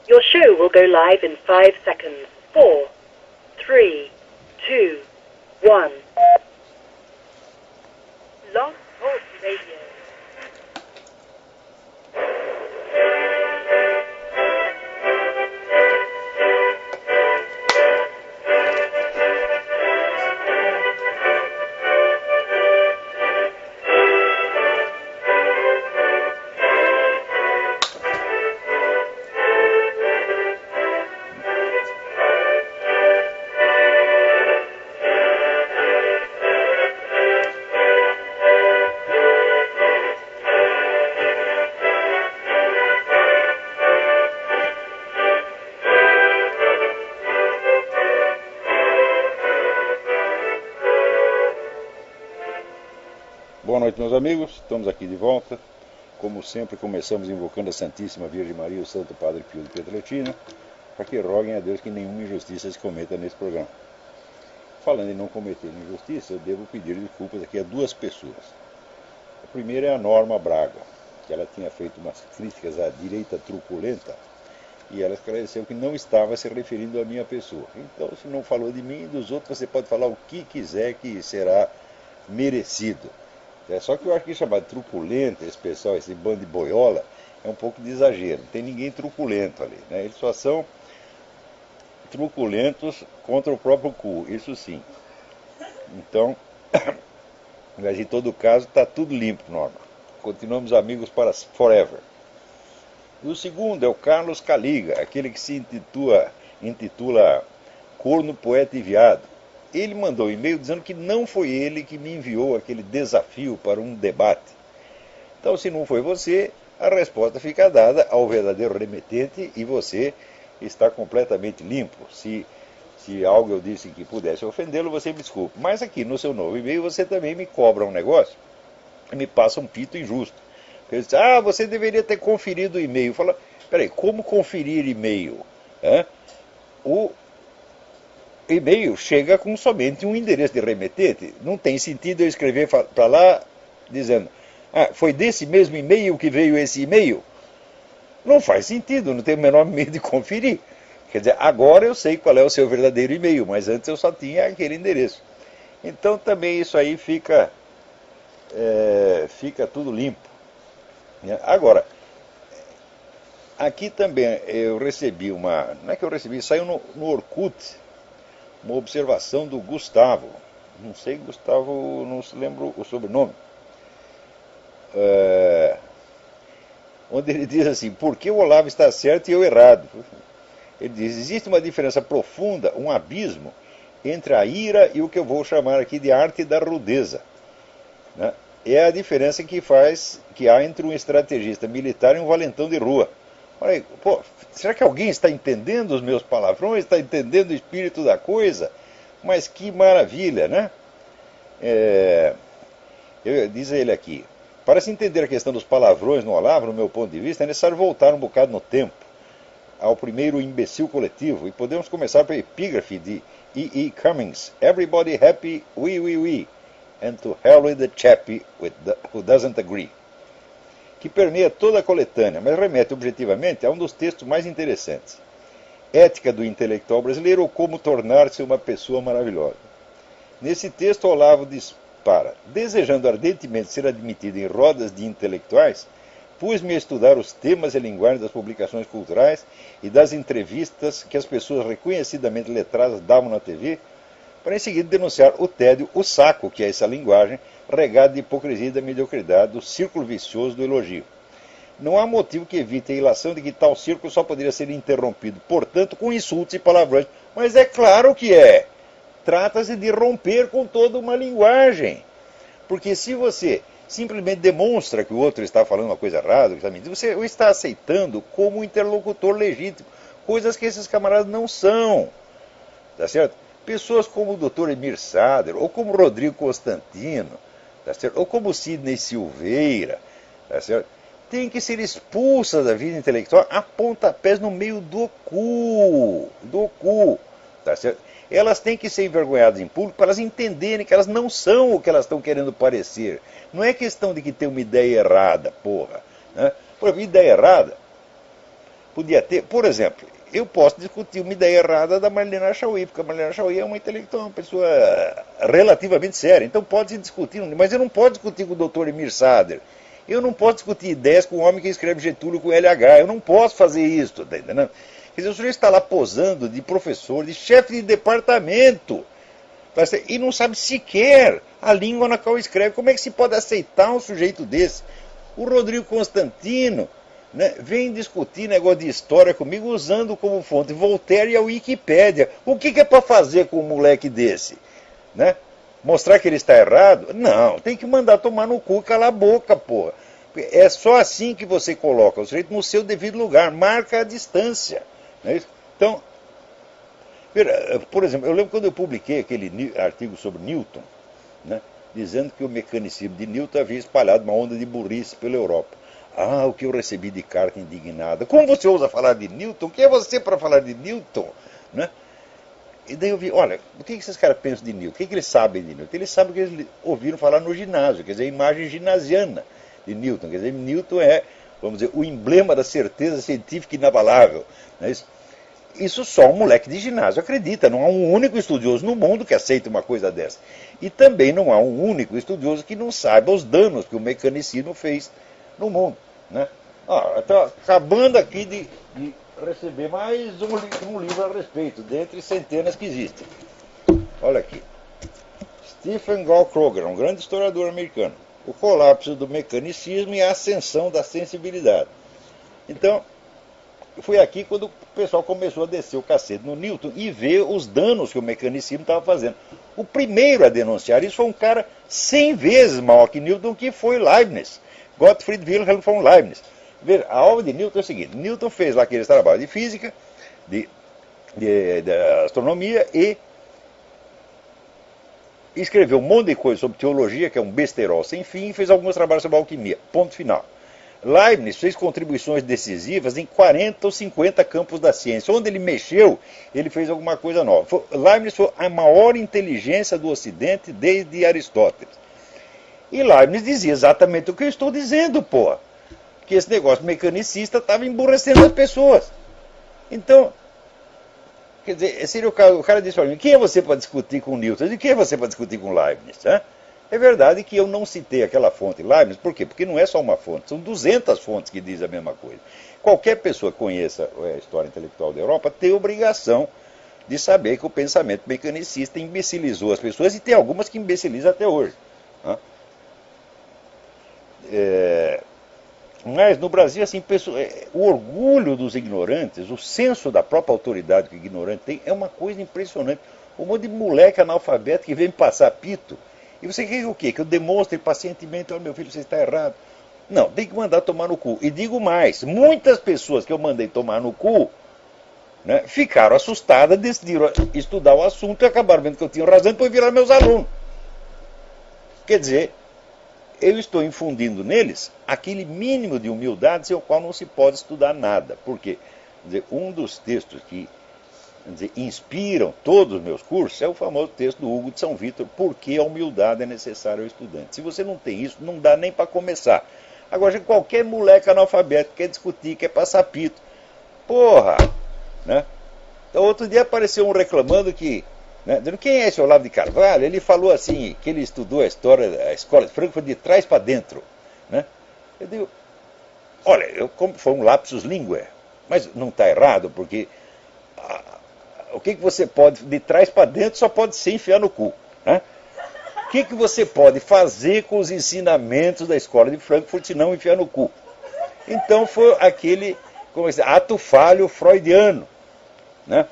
Your show will go live in 5 seconds. 4, 3, 2, 1. Blog Talk Radio. Boa noite, meus amigos, estamos aqui de volta. Como sempre, começamos invocando a Santíssima Virgem Maria e o Santo Padre Pio de Pietrelcina, para que roguem a Deus que nenhuma injustiça se cometa nesse programa. Falando em não cometer injustiça, eu devo pedir desculpas aqui a duas pessoas. A primeira é a Norma Braga, que ela tinha feito umas críticas à direita truculenta, e ela esclareceu que não estava se referindo à minha pessoa. Então, se não falou de mim e dos outros, você pode falar o que quiser que será merecido. Só que eu acho que chamar de truculento, esse pessoal, esse bando de boiola, é um pouco de exagero. Não tem ninguém truculento ali, né? Eles só são truculentos contra o próprio cu, isso sim. Então, mas em todo caso, está tudo limpo, Norma. Continuamos amigos para forever. E o segundo é o Carlos Caliga, aquele que se intitula Corno, Poeta e Viado. Ele mandou um e-mail dizendo que não foi ele que me enviou aquele desafio para um debate. Então, se não foi você, a resposta fica dada ao verdadeiro remetente e você está completamente limpo. Se algo eu disse que pudesse ofendê-lo, você me desculpe. Mas aqui no seu novo e-mail você também me cobra um negócio e me passa um pito injusto. Ele diz, você deveria ter conferido o e-mail. Fala, peraí, como conferir e-mail? O e-mail chega com somente um endereço de remetente. Não tem sentido eu escrever para lá dizendo, foi desse mesmo e-mail que veio esse e-mail? Não faz sentido, não tem o menor medo de conferir. Quer dizer, agora eu sei qual é o seu verdadeiro e-mail, mas antes eu só tinha aquele endereço. Então também isso aí fica tudo limpo. Agora, aqui também eu recebi não é que eu recebi, saiu no Orkut, uma observação do Gustavo. Não sei, Gustavo, não se lembra o sobrenome. Onde ele diz assim, por que o Olavo está certo e eu errado? Ele diz, existe uma diferença profunda, um abismo, entre a ira e o que eu vou chamar aqui de arte da rudeza. Né? É a diferença que há entre um estrategista militar e um valentão de rua. Olha aí, será que alguém está entendendo os meus palavrões? Está entendendo o espírito da coisa? Mas que maravilha, né? Diz ele aqui, para se entender a questão dos palavrões no Olavo, no meu ponto de vista, é necessário voltar um bocado no tempo, ao primeiro imbecil coletivo, e podemos começar pela epígrafe de E. Cummings, Everybody happy, we, and to hell with the chappie who doesn't agree, que permeia toda a coletânea, mas remete objetivamente a um dos textos mais interessantes. Ética do intelectual brasileiro ou como tornar-se uma pessoa maravilhosa. Nesse texto, Olavo dispara, desejando ardentemente ser admitido em rodas de intelectuais, pus-me a estudar os temas e linguagem das publicações culturais e das entrevistas que as pessoas reconhecidamente letradas davam na TV, para em seguida denunciar o tédio, o saco que é essa linguagem, regado de hipocrisia e da mediocridade, do círculo vicioso do elogio. Não há motivo que evite a ilação de que tal círculo só poderia ser interrompido, portanto, com insultos e palavrões. Mas é claro que é. Trata-se de romper com toda uma linguagem. Porque se você simplesmente demonstra que o outro está falando uma coisa errada, que está mentindo, você o está aceitando como um interlocutor legítimo, coisas que esses camaradas não são. Tá certo? Pessoas como o Dr. Emir Sader, ou como Rodrigo Constantino, tá certo? Ou como Sidney Silveira, tá certo? Tem que ser expulsas da vida intelectual a pontapés no meio do cu, tá certo? Elas têm que ser envergonhadas em público para elas entenderem que elas não são o que elas estão querendo parecer. Não é questão de que tem uma ideia errada, porra. Né? Por exemplo, ideia errada. podia ter, por exemplo, eu posso discutir uma ideia errada da Marlene Achaui, porque a Marlene Achaui é uma intelectual, uma pessoa relativamente séria, então pode se discutir, mas eu não posso discutir com o Dr. Emir Sader, eu não posso discutir ideias com um homem que escreve Getúlio com LH, eu não posso fazer isso, tá entendendo? Quer dizer, o sujeito está lá posando de professor, de chefe de departamento, e não sabe sequer a língua na qual escreve. Como é que se pode aceitar um sujeito desse? O Rodrigo Constantino, né, vem discutir negócio de história comigo usando como fonte Voltaire e a Wikipédia. O que é para fazer com um moleque desse? Né? Mostrar que ele está errado? Não, tem que mandar tomar no cu e calar a boca, porra. É só assim que você coloca o sujeito no seu devido lugar, marca a distância. Não é isso? Então, por exemplo, eu lembro quando eu publiquei aquele artigo sobre Newton, né, dizendo que o mecanicismo de Newton havia espalhado uma onda de burrice pela Europa. Ah, o que eu recebi de carta indignada. Como você ousa falar de Newton? Quem é você para falar de Newton? Né? E daí eu vi, olha, o que esses caras pensam de Newton? O que eles sabem de Newton? Eles sabem que eles ouviram falar no ginásio, quer dizer, a imagem ginasiana de Newton. Quer dizer, Newton é, vamos dizer, o emblema da certeza científica inabalável. Não é isso? Isso só um moleque de ginásio acredita. Não há um único estudioso no mundo que aceite uma coisa dessa. E também não há um único estudioso que não saiba os danos que o mecanicismo fez no mundo. Né? Estou acabando aqui de receber mais um livro a respeito, dentre centenas que existem. Olha aqui. Stephen Gall Kroger, um grande historiador americano. O colapso do mecanicismo e a ascensão da sensibilidade. Então, foi aqui quando o pessoal começou a descer o cacete no Newton e ver os danos que o mecanicismo estava fazendo. O primeiro a denunciar isso foi um cara 100 vezes maior que Newton, que foi Leibniz. Gottfried Wilhelm von Leibniz. A obra de Newton é o seguinte: Newton fez lá aqueles trabalhos de física, de astronomia, e escreveu um monte de coisa sobre teologia, que é um besterol sem fim, e fez alguns trabalhos sobre alquimia. Ponto final. Leibniz fez contribuições decisivas em 40 ou 50 campos da ciência. Onde ele mexeu, ele fez alguma coisa nova. Leibniz foi a maior inteligência do Ocidente desde Aristóteles. E Leibniz dizia exatamente o que eu estou dizendo, pô. Que esse negócio mecanicista estava emburrecendo as pessoas. Então, quer dizer, seria o cara disse para mim: quem é você para discutir com Newton? E quem é você para discutir com Leibniz? Hein? É verdade que eu não citei aquela fonte Leibniz. Por quê? Porque não é só uma fonte, são 200 fontes que dizem a mesma coisa. Qualquer pessoa que conheça a história intelectual da Europa tem obrigação de saber que o pensamento mecanicista imbecilizou as pessoas, e tem algumas que imbecilizam até hoje. Né? Mas no Brasil, assim, o orgulho dos ignorantes, o senso da própria autoridade que o ignorante tem, é uma coisa impressionante. Um monte de moleque analfabeto que vem me passar pito. E você quer o quê? Que eu demonstre pacientemente: olha, meu filho, você está errado. Não, tem que mandar tomar no cu. E digo mais, muitas pessoas que eu mandei tomar no cu, né, ficaram assustadas, decidiram estudar o assunto e acabaram vendo que eu tinha razão e depois viraram meus alunos. Quer dizer, eu estou infundindo neles aquele mínimo de humildade sem o qual não se pode estudar nada. Porque um dos textos que inspiram todos os meus cursos é o famoso texto do Hugo de São Vítor: por que a humildade é necessária ao estudante. Se você não tem isso, não dá nem para começar. Agora, qualquer moleque analfabeto quer discutir, quer passar pito. Porra! Né? Então, outro dia apareceu um reclamando que, né, dizendo: quem é esse Olavo de Carvalho? Ele falou assim, que ele estudou a escola de Frankfurt de trás para dentro. Né? Eu digo: olha, foi um lapsus linguae, mas não está errado, porque o que você pode, de trás para dentro, só pode ser enfiar no cu. Né? O que você pode fazer com os ensinamentos da escola de Frankfurt se não enfiar no cu? Então foi aquele, como dizer, ato falho freudiano. Né?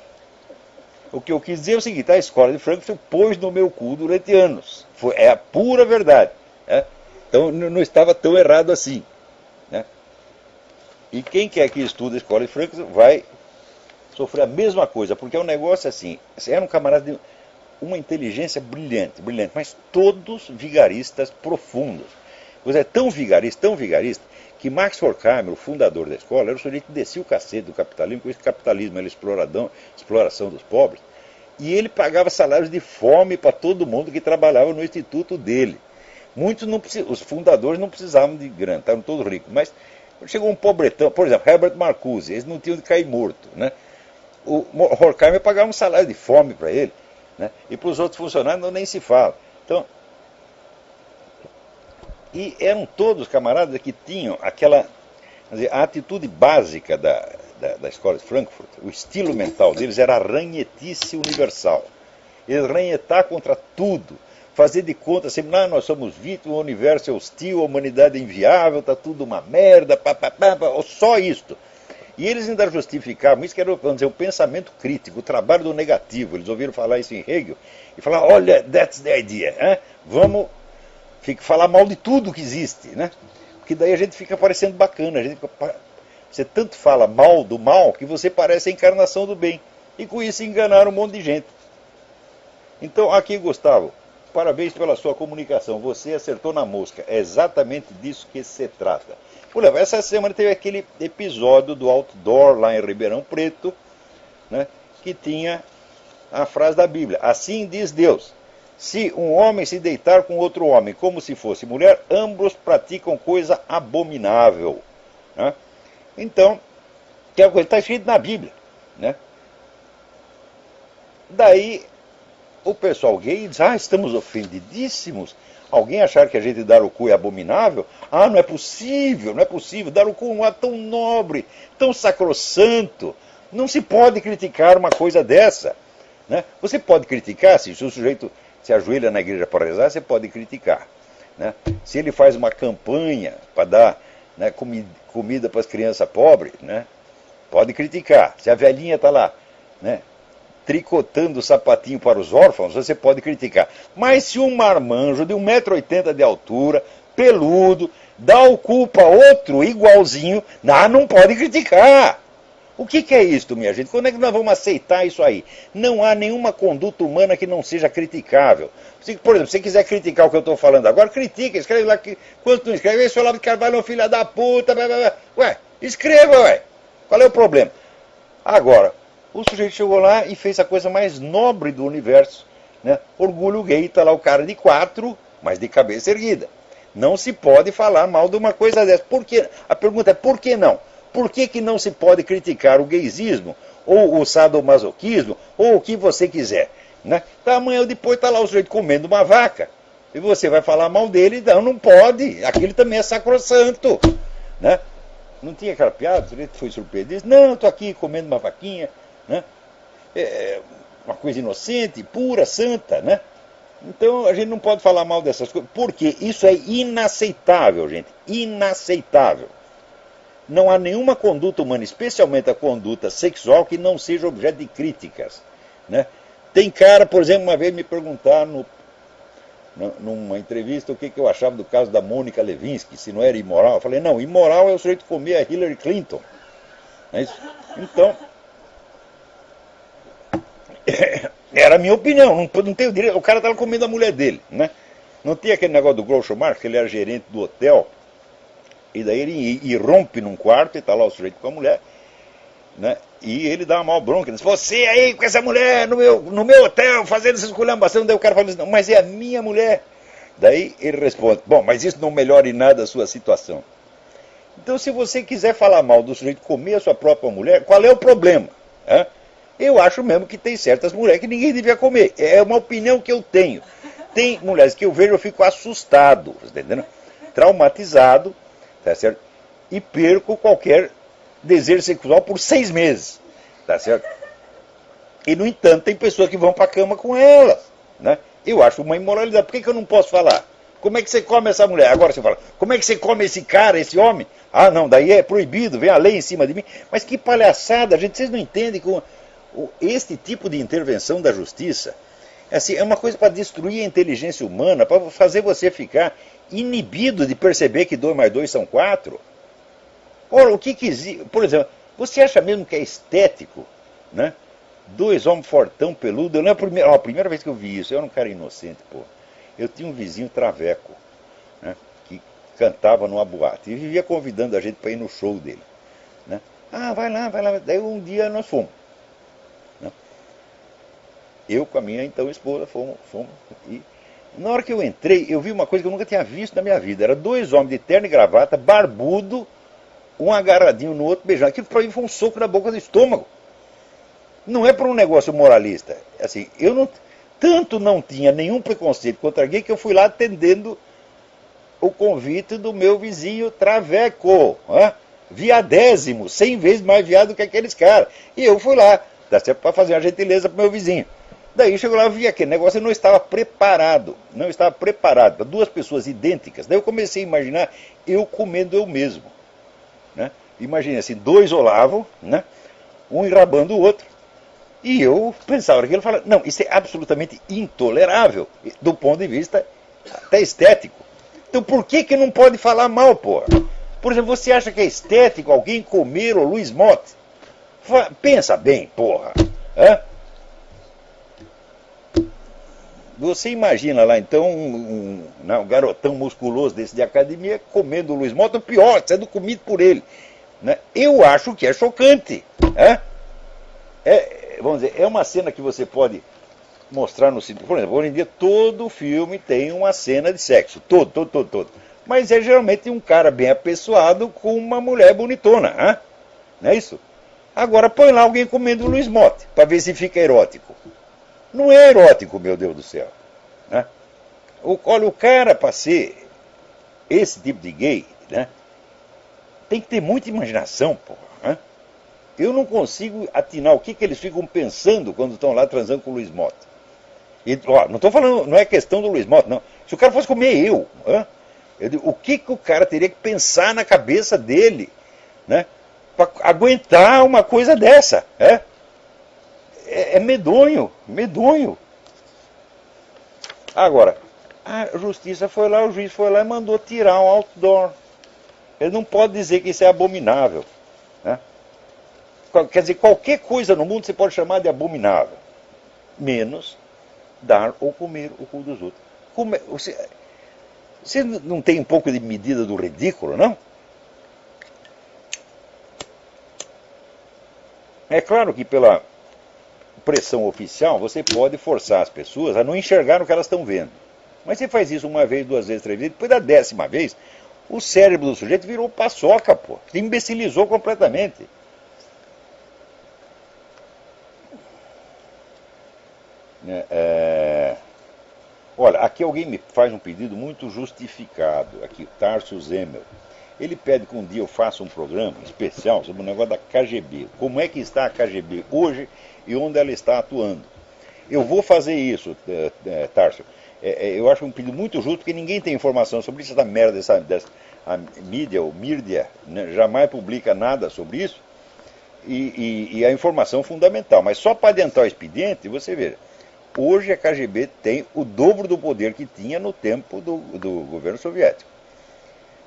O que eu quis dizer é o seguinte: a escola de Frankfurt pôs no meu cu durante anos. É a pura verdade. Né? Então não estava tão errado assim. Né? E quem quer que estude a escola de Frankfurt vai sofrer a mesma coisa, porque é um negócio assim: você era um camarada de uma inteligência brilhante, mas todos vigaristas profundos. Você é tão vigarista, que Max Horkheimer, o fundador da escola, era o sujeito que descia o cacete do capitalismo, com esse capitalismo era exploração dos pobres, e ele pagava salários de fome para todo mundo que trabalhava no instituto dele. Muitos os fundadores não precisavam de grana, estavam todos ricos, mas Chegou um pobretão, por exemplo, Herbert Marcuse, eles não tinham de cair morto, né? O Horkheimer pagava um salário de fome para ele, né? E para os outros funcionários nem se fala. Então, e eram todos camaradas que tinham aquela, quer dizer, a atitude básica da escola de Frankfurt, o estilo mental deles era a ranhetice universal. Eles ranhetar contra tudo, fazer de conta sempre, nós somos vítimas, o universo é hostil, a humanidade é inviável, está tudo uma merda, só isto. E eles ainda justificavam, isso que era, vamos dizer, o pensamento crítico, o trabalho do negativo. Eles ouviram falar isso em Hegel e falaram, olha, that's the idea, hein? Vamos falar mal de tudo que existe, né? Porque daí a gente fica parecendo bacana, você tanto fala mal do mal que você parece a encarnação do bem. E com isso enganaram um monte de gente. Então, aqui, Gustavo, parabéns pela sua comunicação. Você acertou na mosca. É exatamente disso que se trata. Por exemplo, essa semana teve aquele episódio do outdoor lá em Ribeirão Preto, né, que tinha a frase da Bíblia. Assim diz Deus: se um homem se deitar com outro homem como se fosse mulher, ambos praticam coisa abominável. Né? Então, que é uma coisa que está escrito na Bíblia. Né? Daí o pessoal gay diz, estamos ofendidíssimos. Alguém achar que a gente dar o cu é abominável? Não é possível, não é possível. Dar o cu é um ato tão nobre, tão sacrossanto. Não se pode criticar uma coisa dessa. Né? Você pode criticar, se o sujeito se ajoelha na igreja para rezar, você pode criticar. Né? Se ele faz uma campanha para dar, né, comida para as crianças pobres, né, pode criticar. Se a velhinha está lá, né, tricotando o sapatinho para os órfãos, você pode criticar. Mas se um marmanjo de 1,80 m de altura, peludo, dá o cu para outro igualzinho, não pode criticar. O que é isso, minha gente? Quando é que nós vamos aceitar isso aí? Não há nenhuma conduta humana que não seja criticável. Por exemplo, se você quiser criticar o que eu estou falando agora, critica, escreve lá. Quando não escreve, esse Olavo de Carvalho é um filho da puta. Ué, escreva, ué. Qual é o problema? Agora, o sujeito chegou lá e fez a coisa mais nobre do universo. Né? Orgulho gay, está lá o cara de 4, mas de cabeça erguida. Não se pode falar mal de uma coisa dessa. Por quê? A pergunta é, por que não? Por que não se pode criticar o gaysismo, ou o sadomasoquismo, ou o que você quiser? Né? Então, amanhã ou depois está lá o sujeito comendo uma vaca, e você vai falar mal dele, não pode. Aquilo também é sacrossanto. Né? Não tinha aquela piada, o sujeito foi surpreendido, disse, não, estou aqui comendo uma vaquinha, né? É uma coisa inocente, pura, santa, né? Então a gente não pode falar mal dessas coisas, porque isso é inaceitável, gente, inaceitável. Não há nenhuma conduta humana, especialmente a conduta sexual, que não seja objeto de críticas. Né? Tem cara, por exemplo, uma vez me perguntaram numa entrevista o que eu achava do caso da Mônica Lewinsky, se não era imoral. Eu falei, não, imoral é o sujeito comer a Hillary Clinton. Não é isso? Então, era a minha opinião, não tenho direito. O cara estava comendo a mulher dele. Né? Não tinha aquele negócio do Groucho Marx, que ele era gerente do hotel. E daí ele irrompe num quarto e está lá o sujeito com a mulher, né? E ele dá uma mal bronca, diz, você aí com essa mulher no meu hotel, fazendo essa esculhambação. Daí o cara fala assim, não, mas é a minha mulher. Daí ele responde, bom, mas isso não melhora em nada a sua situação. Então, se você quiser falar mal do sujeito comer a sua própria mulher, qual é o problema? Eu acho mesmo que tem certas mulheres que ninguém devia comer. É uma opinião que eu tenho. Tem mulheres que eu vejo e eu fico assustado, entendeu? Traumatizado, tá certo? E perco qualquer desejo sexual por 6 meses, tá certo? E, no entanto, tem pessoas que vão para a cama com elas, né? Eu acho uma imoralidade. Por que eu não posso falar? Como é que você come essa mulher? Agora você fala, como é que você come esse cara, esse homem? Não, daí é proibido, vem a lei em cima de mim. Mas que palhaçada, gente, vocês não entendem que este tipo de intervenção da justiça assim, é uma coisa para destruir a inteligência humana, para fazer você ficar inibido de perceber que 2 mais 2 são 4. Ora, o que existe? Por exemplo, você acha mesmo que é estético, né? 2 homens fortão, peludo. Eu lembro a primeira vez que eu vi isso, eu era um cara inocente, pô. Eu tinha um vizinho traveco, né, que cantava numa boate e vivia convidando a gente para ir no show dele. Né? Vai lá. Daí um dia nós fomos. Né? Eu com a minha então esposa fomos. E na hora que eu entrei, eu vi uma coisa que eu nunca tinha visto na minha vida. Era 2 homens de terno e gravata, barbudo, um agarradinho no outro, beijando. Aquilo para mim foi um soco na boca do estômago. Não é para um negócio moralista. Assim, eu não tinha nenhum preconceito contra gay que eu fui lá atendendo o convite do meu vizinho traveco, viadésimo, 100 vezes mais viado que aqueles caras. E eu fui lá, tá certo, para fazer uma gentileza pro meu vizinho. Daí chegou lá, eu vi aquele negócio, eu não estava preparado para duas pessoas idênticas. Daí eu comecei a imaginar eu comendo eu mesmo. Né? Imagina assim, dois olavam, né? Um enrabando o outro. E eu pensava naquilo e falava, não, isso é absolutamente intolerável, do ponto de vista até estético. Então por que não pode falar mal, porra? Por exemplo, você acha que é estético alguém comer o Luiz Motti? Pensa bem, porra. Você imagina lá, então, um garotão musculoso desse de academia comendo o Luiz Motti, o pior, sendo comido por ele. Né? Eu acho que é chocante. Vamos dizer, é uma cena que você pode mostrar no cinema. Por exemplo, hoje em dia todo filme tem uma cena de sexo. Todo. Mas é geralmente um cara bem apessoado com uma mulher bonitona. Não é isso? Agora põe lá alguém comendo o Luiz Motti, para ver se fica erótico. Não é erótico, meu Deus do céu. Né? Olha, o cara, para ser esse tipo de gay, né, tem que ter muita imaginação, porra. Eu não consigo atinar o que eles ficam pensando quando estão lá transando com o Luiz Motti. E, não estou falando, não é questão do Luiz Motti, não. Se o cara fosse comer eu digo, o que o cara teria que pensar na cabeça dele, né, para aguentar uma coisa dessa? É medonho. Agora, a justiça foi lá, o juiz foi lá e mandou tirar um outdoor. Ele não pode dizer que isso é abominável. Né? Quer dizer, qualquer coisa no mundo você pode chamar de abominável, menos dar ou comer o cu dos outros. Você não tem um pouco de medida do ridículo, não? É claro que pela pressão oficial você pode forçar as pessoas a não enxergar o que elas estão vendo. Mas você faz isso uma vez, duas vezes, três vezes, depois da 10ª vez, o cérebro do sujeito virou paçoca, pô. Se imbecilizou completamente. Olha, aqui alguém me faz um pedido muito justificado, aqui, Tarso Zemel. Ele pede que um dia eu faça um programa especial sobre o negócio da KGB. Como é que está a KGB hoje e onde ela está atuando. Eu vou fazer isso, Tarso. Eu acho um pedido muito justo, porque ninguém tem informação sobre isso, essa merda, a mídia, ou mídia, né, jamais publica nada sobre isso, e a informação fundamental. Mas só para adiantar o expediente, você veja, hoje a KGB tem o dobro do poder que tinha no tempo do governo soviético.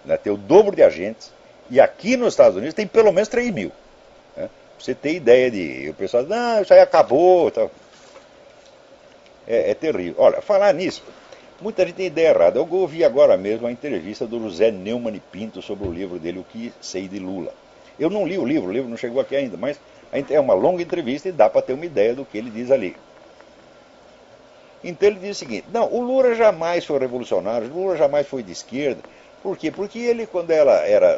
Né? Tem o dobro de agentes, e aqui nos Estados Unidos tem pelo menos 3 mil. Né? Pra você ter ideia de... O pessoal diz, não, isso aí acabou. Tal. É terrível. Olha, falar nisso, muita gente tem ideia errada. Eu ouvi agora mesmo a entrevista do José Neumann e Pinto sobre o livro dele, O que Sei de Lula. Eu não li o livro não chegou aqui ainda, mas é uma longa entrevista e dá para ter uma ideia do que ele diz ali. Então ele diz o seguinte, não, o Lula jamais foi revolucionário, o Lula jamais foi de esquerda. Por quê? Porque ele, quando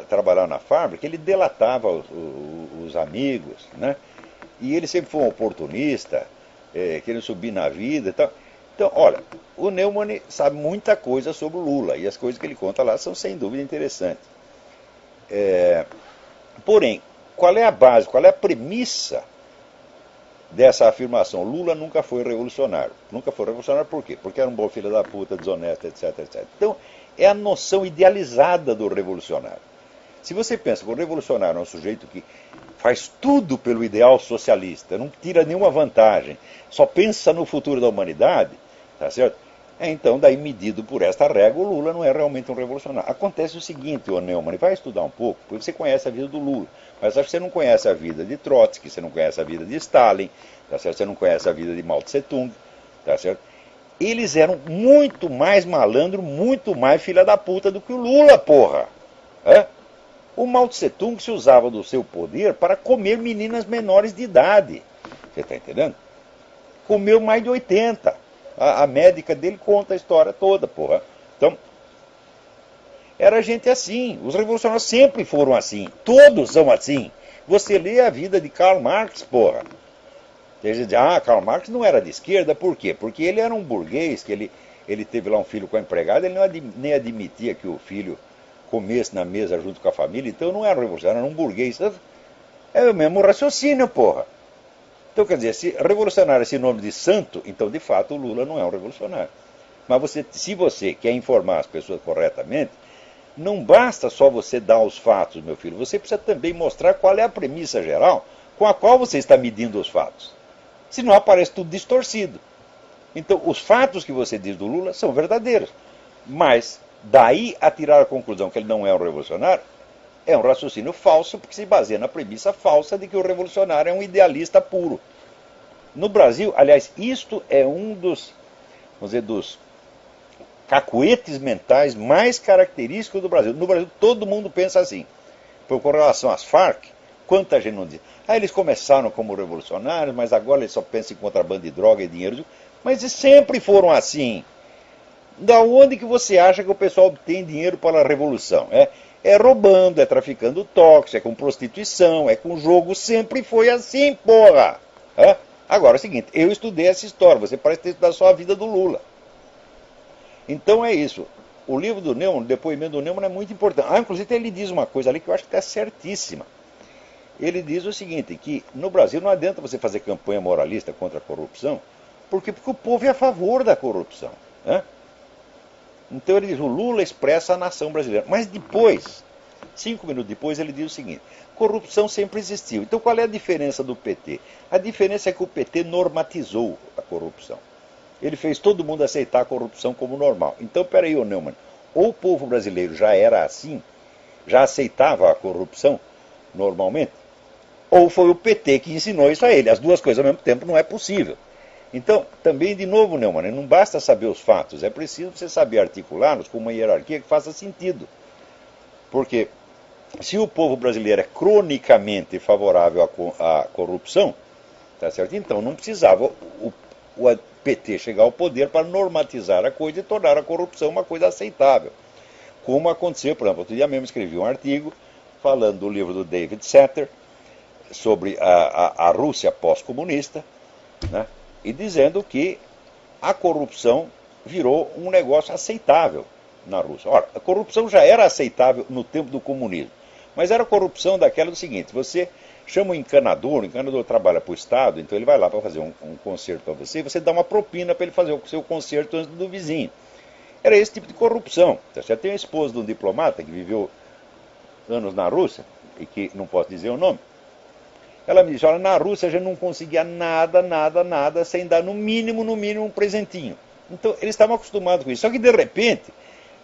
trabalhava na fábrica, ele delatava os amigos, né? E ele sempre foi um oportunista, querendo subir na vida e tal. Então, olha, o Neumann sabe muita coisa sobre o Lula, e as coisas que ele conta lá são sem dúvida interessantes. Porém, qual é a base, qual é a premissa dessa afirmação? Lula nunca foi revolucionário. Nunca foi revolucionário por quê? Porque era um bom filho da puta, desonesto, etc, etc. Então, é a noção idealizada do revolucionário. Se você pensa que o revolucionário é um sujeito que faz tudo pelo ideal socialista, não tira nenhuma vantagem, só pensa no futuro da humanidade, tá certo? Então, daí, medido por esta regra, o Lula não é realmente um revolucionário. Acontece o seguinte, ô Neumann, vai estudar um pouco, porque você conhece a vida do Lula, mas acho que você não conhece a vida de Trotsky, você não conhece a vida de Stalin, tá certo? Você não conhece a vida de Mao Tse Tung, tá certo? Eles eram muito mais malandro, muito mais filha da puta do que o Lula, porra. O Mao Tse Tung se usava do seu poder para comer meninas menores de idade. Você está entendendo? Comeu mais de 80. A médica dele conta a história toda, porra. Então, era gente assim. Os revolucionários sempre foram assim. Todos são assim. Você lê a vida de Karl Marx, porra. Tem gente que diz, Karl Marx não era de esquerda, por quê? Porque ele era um burguês, que ele teve lá um filho com a empregada, ele nem admitia que o filho comesse na mesa junto com a família, então não era um revolucionário, era um burguês. É o mesmo raciocínio, porra. Então, quer dizer, se revolucionário é esse nome de santo, então, de fato, o Lula não é um revolucionário. Mas se você quer informar as pessoas corretamente, não basta só você dar os fatos, meu filho. Você precisa também mostrar qual é a premissa geral com a qual você está medindo os fatos. Senão aparece tudo distorcido. Então, os fatos que você diz do Lula são verdadeiros. Mas, daí a tirar a conclusão que ele não é um revolucionário, é um raciocínio falso, porque se baseia na premissa falsa de que o revolucionário é um idealista puro. No Brasil, aliás, isto é um dos, vamos dizer, dos cacuetes mentais mais característicos do Brasil. No Brasil, todo mundo pensa assim. Com relação às Farc, quanta gente não diz? Eles começaram como revolucionários, mas agora eles só pensam em contrabando de droga e dinheiro. Mas eles sempre foram assim. Da onde que você acha que o pessoal obtém dinheiro para a revolução? É roubando, é traficando tóxico, é com prostituição, é com jogo. Sempre foi assim, porra. Agora é o seguinte, eu estudei essa história, você parece ter estudado só a vida do Lula. Então é isso. O livro do Neumann, o depoimento do Neumann é muito importante. Inclusive ele diz uma coisa ali que eu acho que está certíssima. Ele diz o seguinte, que no Brasil não adianta você fazer campanha moralista contra a corrupção, porque o povo é a favor da corrupção. Então ele diz, o Lula expressa a nação brasileira. Mas depois, 5 minutos depois, ele diz o seguinte, corrupção sempre existiu. Então qual é a diferença do PT? A diferença é que o PT normatizou a corrupção. Ele fez todo mundo aceitar a corrupção como normal. Então, peraí, Neumann, ou o povo brasileiro já era assim, já aceitava a corrupção normalmente, ou foi o PT que ensinou isso a ele. As duas coisas ao mesmo tempo não é possível. Então, também, de novo, Neumann, não basta saber os fatos, é preciso você saber articulá-los com uma hierarquia que faça sentido. Porque se o povo brasileiro é cronicamente favorável à corrupção, tá certo? Então não precisava o PT chegar ao poder para normatizar a coisa e tornar a corrupção uma coisa aceitável. Como aconteceu, por exemplo, outro dia mesmo escrevi um artigo falando do livro do David Setter sobre a Rússia pós-comunista, né? E dizendo que a corrupção virou um negócio aceitável na Rússia. Ora, a corrupção já era aceitável no tempo do comunismo, mas era corrupção daquela do seguinte, você chama o encanador trabalha para o Estado, então ele vai lá para fazer um concerto para você, e você dá uma propina para ele fazer o seu concerto antes do vizinho. Era esse tipo de corrupção. Você tem a esposa de um diplomata que viveu anos na Rússia, e que não posso dizer o nome. Ela me disse, olha, na Rússia a gente não conseguia nada, sem dar no mínimo um presentinho. Então, eles estavam acostumados com isso. Só que, de repente,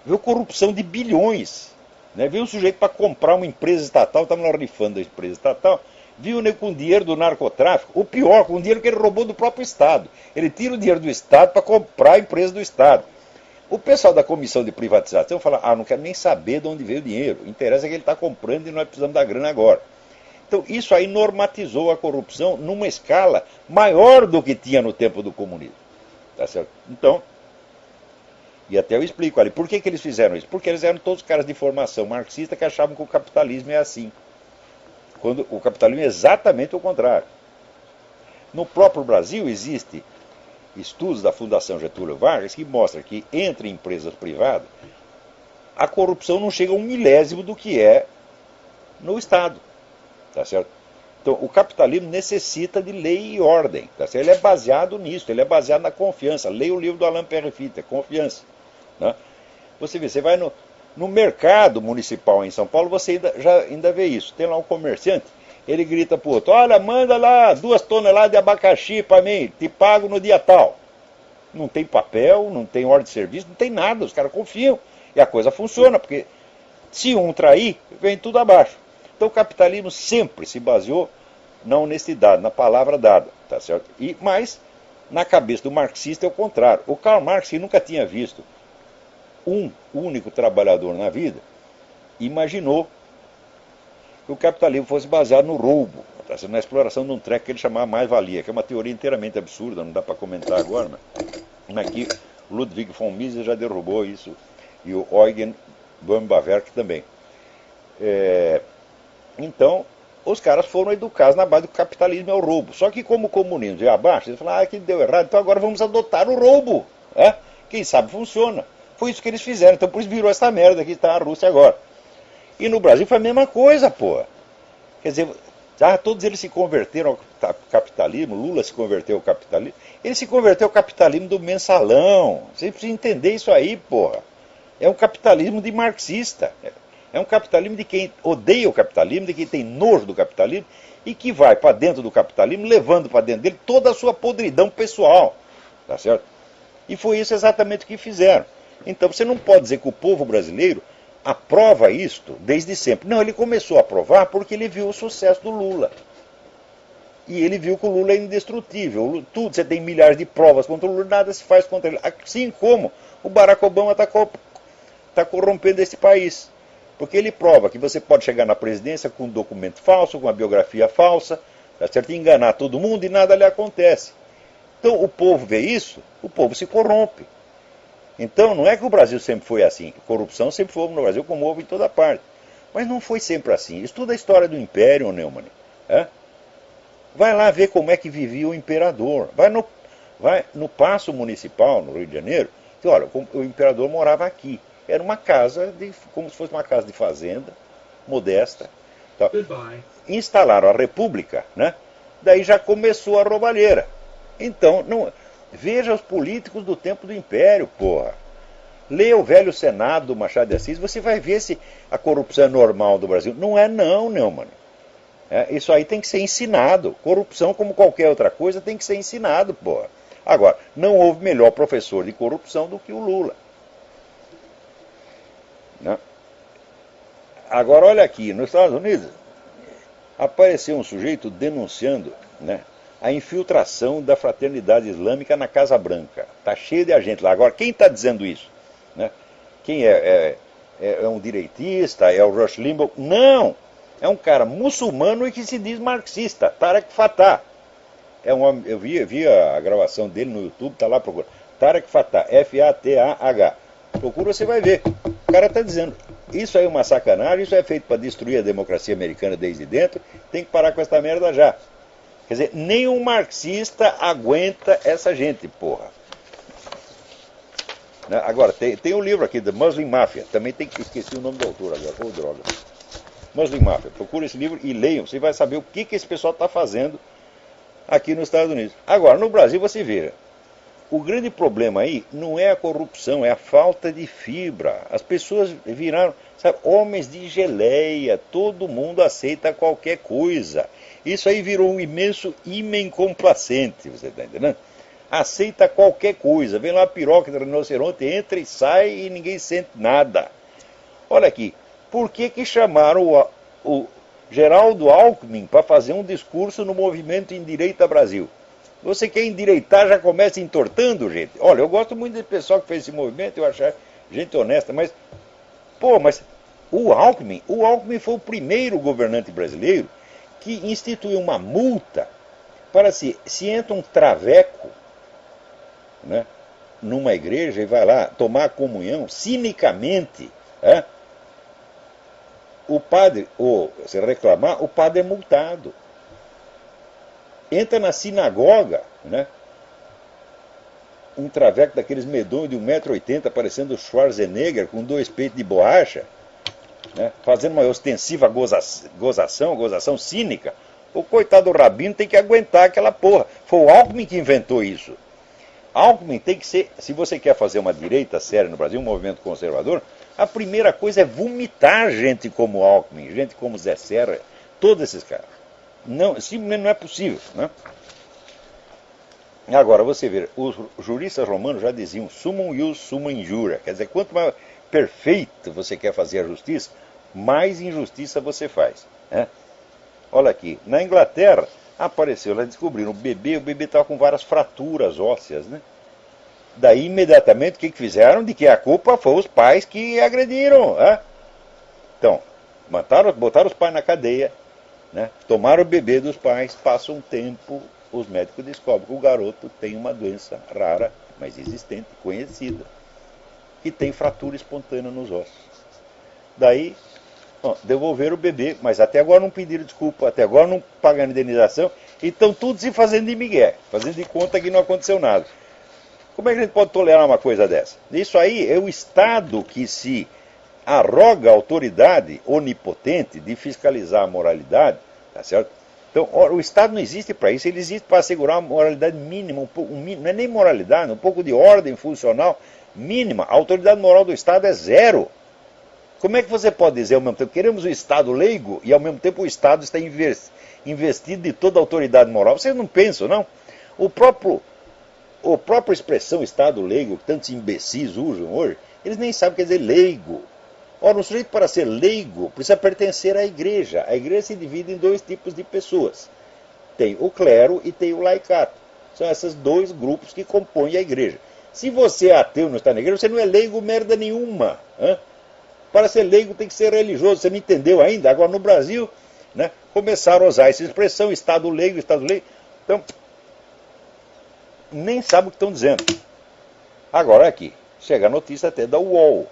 veio corrupção de bilhões. Né? Veio um sujeito para comprar uma empresa estatal, estava lá rifando a empresa estatal, viu com dinheiro do narcotráfico, ou pior, com dinheiro que ele roubou do próprio Estado. Ele tira o dinheiro do Estado para comprar a empresa do Estado. O pessoal da comissão de privatização fala, não quero nem saber de onde veio o dinheiro. Interessa que ele está comprando e nós precisamos da grana agora. Então, isso aí normatizou a corrupção numa escala maior do que tinha no tempo do comunismo. Tá certo? Então, e até eu explico ali, por que eles fizeram isso? Porque eles eram todos caras de formação marxista que achavam que o capitalismo é assim. Quando o capitalismo é exatamente o contrário. No próprio Brasil existe estudos da Fundação Getúlio Vargas que mostram que entre empresas privadas a corrupção não chega a 1/1000 do que é no Estado. Tá certo? Então, o capitalismo necessita de lei e ordem. Tá certo? Ele é baseado nisso, ele é baseado na confiança. Leia o livro do Alain Périfitte, confiança. Né? Você vê, você vai no mercado municipal em São Paulo, você ainda vê isso. Tem lá um comerciante, ele grita para o outro, olha, manda lá 2 toneladas de abacaxi para mim, te pago no dia tal. Não tem papel, não tem ordem de serviço, não tem nada, os caras confiam. E a coisa funciona, porque se um trair, vem tudo abaixo. Então o capitalismo sempre se baseou na honestidade, na palavra dada, tá certo? Mas na cabeça do marxista é o contrário. O Karl Marx, que nunca tinha visto um único trabalhador na vida, imaginou que o capitalismo fosse baseado no roubo, tá certo? Na exploração de um treco que ele chamava mais-valia, que é uma teoria inteiramente absurda, não dá para comentar agora, mas aqui Ludwig von Mises já derrubou isso, e o Eugen Baumbaverk também. Então, os caras foram educados na base do capitalismo é o roubo. Só que como o comunismo veio abaixo, eles falaram, que deu errado, então agora vamos adotar o roubo. Quem sabe funciona. Foi isso que eles fizeram, então por isso virou essa merda que está a Rússia agora. E no Brasil foi a mesma coisa, pô. Quer dizer, todos eles se converteram ao capitalismo, Lula se converteu ao capitalismo, ele se converteu ao capitalismo do mensalão. Você precisa entender isso aí, porra. É um capitalismo de marxista. É um capitalismo de quem odeia o capitalismo, de quem tem nojo do capitalismo e que vai para dentro do capitalismo, levando para dentro dele toda a sua podridão pessoal. Tá certo? E foi isso exatamente o que fizeram. Então você não pode dizer que o povo brasileiro aprova isto desde sempre. Não, ele começou a aprovar porque ele viu o sucesso do Lula. E ele viu que o Lula é indestrutível. Tudo, você tem milhares de provas contra o Lula, nada se faz contra ele. Assim como o Barack Obama está corrompendo esse país. Porque ele prova que você pode chegar na presidência com um documento falso, com uma biografia falsa, tá certo? Enganar todo mundo e nada lhe acontece. Então o povo vê isso, o povo se corrompe. Então não é que o Brasil sempre foi assim. Corrupção sempre foi no Brasil, como houve em toda parte. Mas não foi sempre assim. Estuda a história do Império, Neumann. Vai lá ver como é que vivia o imperador. Vai no Paço Municipal, no Rio de Janeiro. E olha, o imperador morava aqui. Era uma casa, como se fosse uma casa de fazenda, modesta. Tá. Instalaram a República, né? Daí já começou a roubalheira. Então, veja os políticos do tempo do Império, porra. Leia o velho Senado do Machado de Assis, você vai ver se a corrupção é normal do Brasil. Não é não, mano. Isso aí tem que ser ensinado. Corrupção, como qualquer outra coisa, tem que ser ensinado, porra. Agora, não houve melhor professor de corrupção do que o Lula. Né? Agora, olha aqui, nos Estados Unidos, apareceu um sujeito denunciando, né, a infiltração da fraternidade islâmica na Casa Branca. Está cheio de gente lá. Agora, quem está dizendo isso? Né? Quem é um direitista? É o Rush Limbaugh? Não! É um cara muçulmano e que se diz marxista, Tarek Fatah. Eu vi a gravação dele no YouTube, está lá procurando. Tarek Fatah, F-A-T-A-H. Procura, você vai ver. O cara está dizendo, isso aí é uma sacanagem, isso é feito para destruir a democracia americana desde dentro, tem que parar com essa merda já. Quer dizer, nenhum marxista aguenta essa gente, porra. Né? Agora, tem um livro aqui, The Muslim Mafia, também esqueci o nome do autor agora, droga. Muslim Mafia, procura esse livro e leiam, você vai saber o que esse pessoal está fazendo aqui nos Estados Unidos. Agora, no Brasil você vê, o grande problema aí não é a corrupção, é a falta de fibra. As pessoas viraram, sabe, homens de geleia, todo mundo aceita qualquer coisa. Isso aí virou um imenso ímen complacente, você está entendendo? Aceita qualquer coisa, vem lá a piroca do rinoceronte, entra e sai e ninguém sente nada. Olha aqui, por que chamaram o Geraldo Alckmin para fazer um discurso no movimento Endireita Brasil? Você quer endireitar, já começa entortando, gente. Olha, eu gosto muito desse pessoal que fez esse movimento, eu acho gente honesta, mas o Alckmin foi o primeiro governante brasileiro que instituiu uma multa para se entra um traveco, né, numa igreja e vai lá tomar a comunhão cinicamente, o padre, ou se reclamar, o padre é multado. Entra na sinagoga, né, um traveco daqueles medonhos de 1,80 m, parecendo o Schwarzenegger, com 2 peitos de borracha, né, fazendo uma ostensiva gozação cínica. O coitado do rabino tem que aguentar aquela porra. Foi o Alckmin que inventou isso. Alckmin tem que ser, se você quer fazer uma direita séria no Brasil, um movimento conservador, a primeira coisa é vomitar gente como Alckmin, gente como Zé Serra, todos esses caras. Não, simplesmente não é possível. Né? Agora, você vê, os juristas romanos já diziam summum ius, summa injuria. Quer dizer, quanto mais perfeito você quer fazer a justiça, mais injustiça você faz. Né? Olha aqui, na Inglaterra apareceu, lá descobriram o bebê estava com várias fraturas ósseas. Né? Daí, imediatamente, o que fizeram? De que a culpa foi os pais que agrediram. Né? Então, botaram os pais na cadeia, né? Tomaram o bebê dos pais, passa um tempo, os médicos descobrem que o garoto tem uma doença rara, mas existente, conhecida, que tem fratura espontânea nos ossos. Daí, devolveram o bebê, mas até agora não pediram desculpa, até agora não pagaram indenização, e estão tudo se fazendo de migué, fazendo de conta que não aconteceu nada. Como é que a gente pode tolerar uma coisa dessa? Isso aí é o Estado que se arroga a autoridade onipotente de fiscalizar a moralidade, tá certo? Então, o Estado não existe para isso, ele existe para assegurar uma moralidade mínima, não é nem moralidade, um pouco de ordem funcional mínima. A autoridade moral do Estado é zero. Como é que você pode dizer ao mesmo tempo, queremos o Estado leigo e ao mesmo tempo o Estado está investido de toda a autoridade moral? Vocês não pensam, não? A própria expressão Estado leigo, que tantos imbecis usam hoje, eles nem sabem o que quer dizer leigo. Ora, um sujeito para ser leigo precisa pertencer à igreja. A igreja se divide em dois tipos de pessoas. Tem o clero e tem o laicato. São esses dois grupos que compõem a igreja. Se você é ateu e não está na igreja, você não é leigo merda nenhuma. Para ser leigo tem que ser religioso. Você não entendeu ainda? Agora no Brasil, né, começaram a usar essa expressão, Estado leigo, Estado leigo. Então, nem sabe o que estão dizendo. Agora aqui, chega a notícia até da UOL.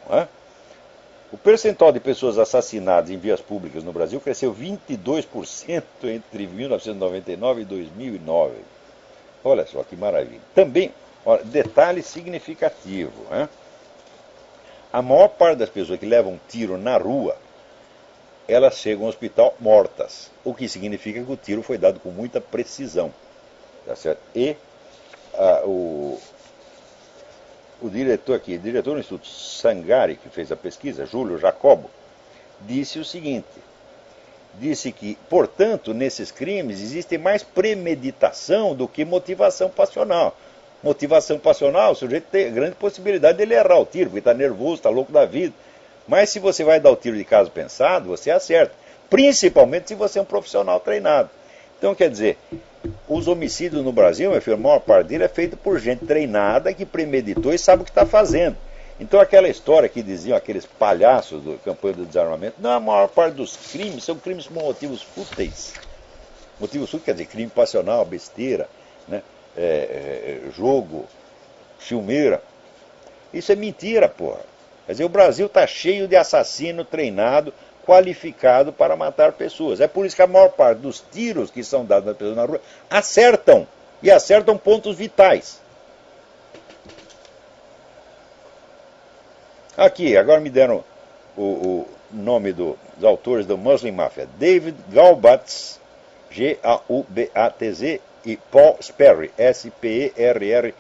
O percentual de pessoas assassinadas em vias públicas no Brasil cresceu 22% entre 1999 e 2009. Olha só que maravilha. Também, olha, detalhe significativo. A maior parte das pessoas que levam tiro na rua, elas chegam ao hospital mortas. O que significa que o tiro foi dado com muita precisão. Tá certo? E o diretor do Instituto Sangari, que fez a pesquisa, Júlio Jacobo, disse o seguinte, disse que, portanto, nesses crimes existe mais premeditação do que motivação passional. Motivação passional, o sujeito tem grande possibilidade de ele errar o tiro, porque está nervoso, está louco da vida. Mas se você vai dar o tiro de caso pensado, você acerta. Principalmente se você é um profissional treinado. Então, quer dizer, os homicídios no Brasil, meu filho, a maior parte dele é feito por gente treinada que premeditou e sabe o que está fazendo. Então, aquela história que diziam aqueles palhaços da campanha do desarmamento, não, a maior parte dos crimes são crimes por motivos fúteis. Motivos fúteis quer dizer crime passional, besteira, né? Jogo, filmeira. Isso é mentira, porra. Quer dizer, o Brasil está cheio de assassino treinado, qualificado para matar pessoas. É por isso que a maior parte dos tiros que são dados às pessoas na rua acertam, e acertam pontos vitais. Aqui, agora me deram o nome dos autores do Muslim Mafia. David Gaubatz, G-A-U-B-A-T-Z, e Paul Sperry, S-P-E-R-R-Y.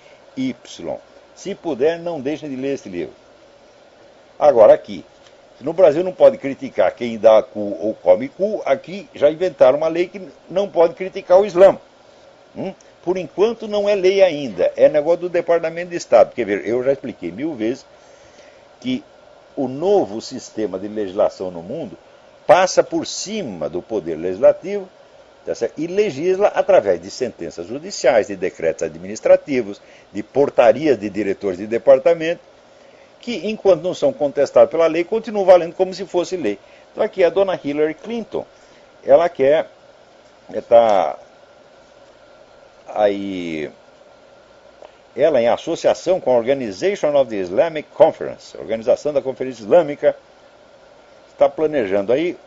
Se puder, não deixem de ler esse livro. Agora aqui, no Brasil não pode criticar quem dá cu ou come cu, aqui já inventaram uma lei que não pode criticar o Islã. Por enquanto não é lei ainda, é negócio do Departamento de Estado. Quer ver, eu já expliquei 1000 vezes que o novo sistema de legislação no mundo passa por cima do poder legislativo, tá certo? E legisla através de sentenças judiciais, de decretos administrativos, de portarias de diretores de departamento, que, enquanto não são contestados pela lei, continuam valendo como se fosse lei. Então aqui a dona Hillary Clinton, ela quer estar aí, ela em associação com a Organization of the Islamic Conference, a Organização da Conferência Islâmica, está planejando aí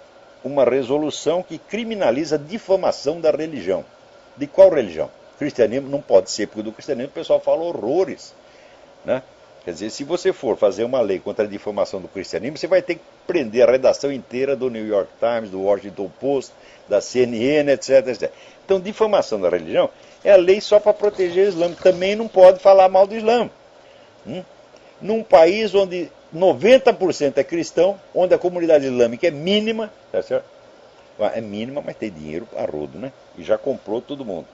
uma resolução que criminaliza a difamação da religião. De qual religião? Cristianismo não pode ser, porque do cristianismo o pessoal fala horrores, né? Quer dizer, se você for fazer uma lei contra a difamação do cristianismo, você vai ter que prender a redação inteira do New York Times, do Washington Post, da CNN, etc, etc. Então, difamação da religião é a lei só para proteger o Islã. Também não pode falar mal do Islã. Num país onde 90% é cristão, onde a comunidade islâmica é mínima, tá certo? É mínima, mas tem dinheiro a rodo, né? E já comprou todo mundo.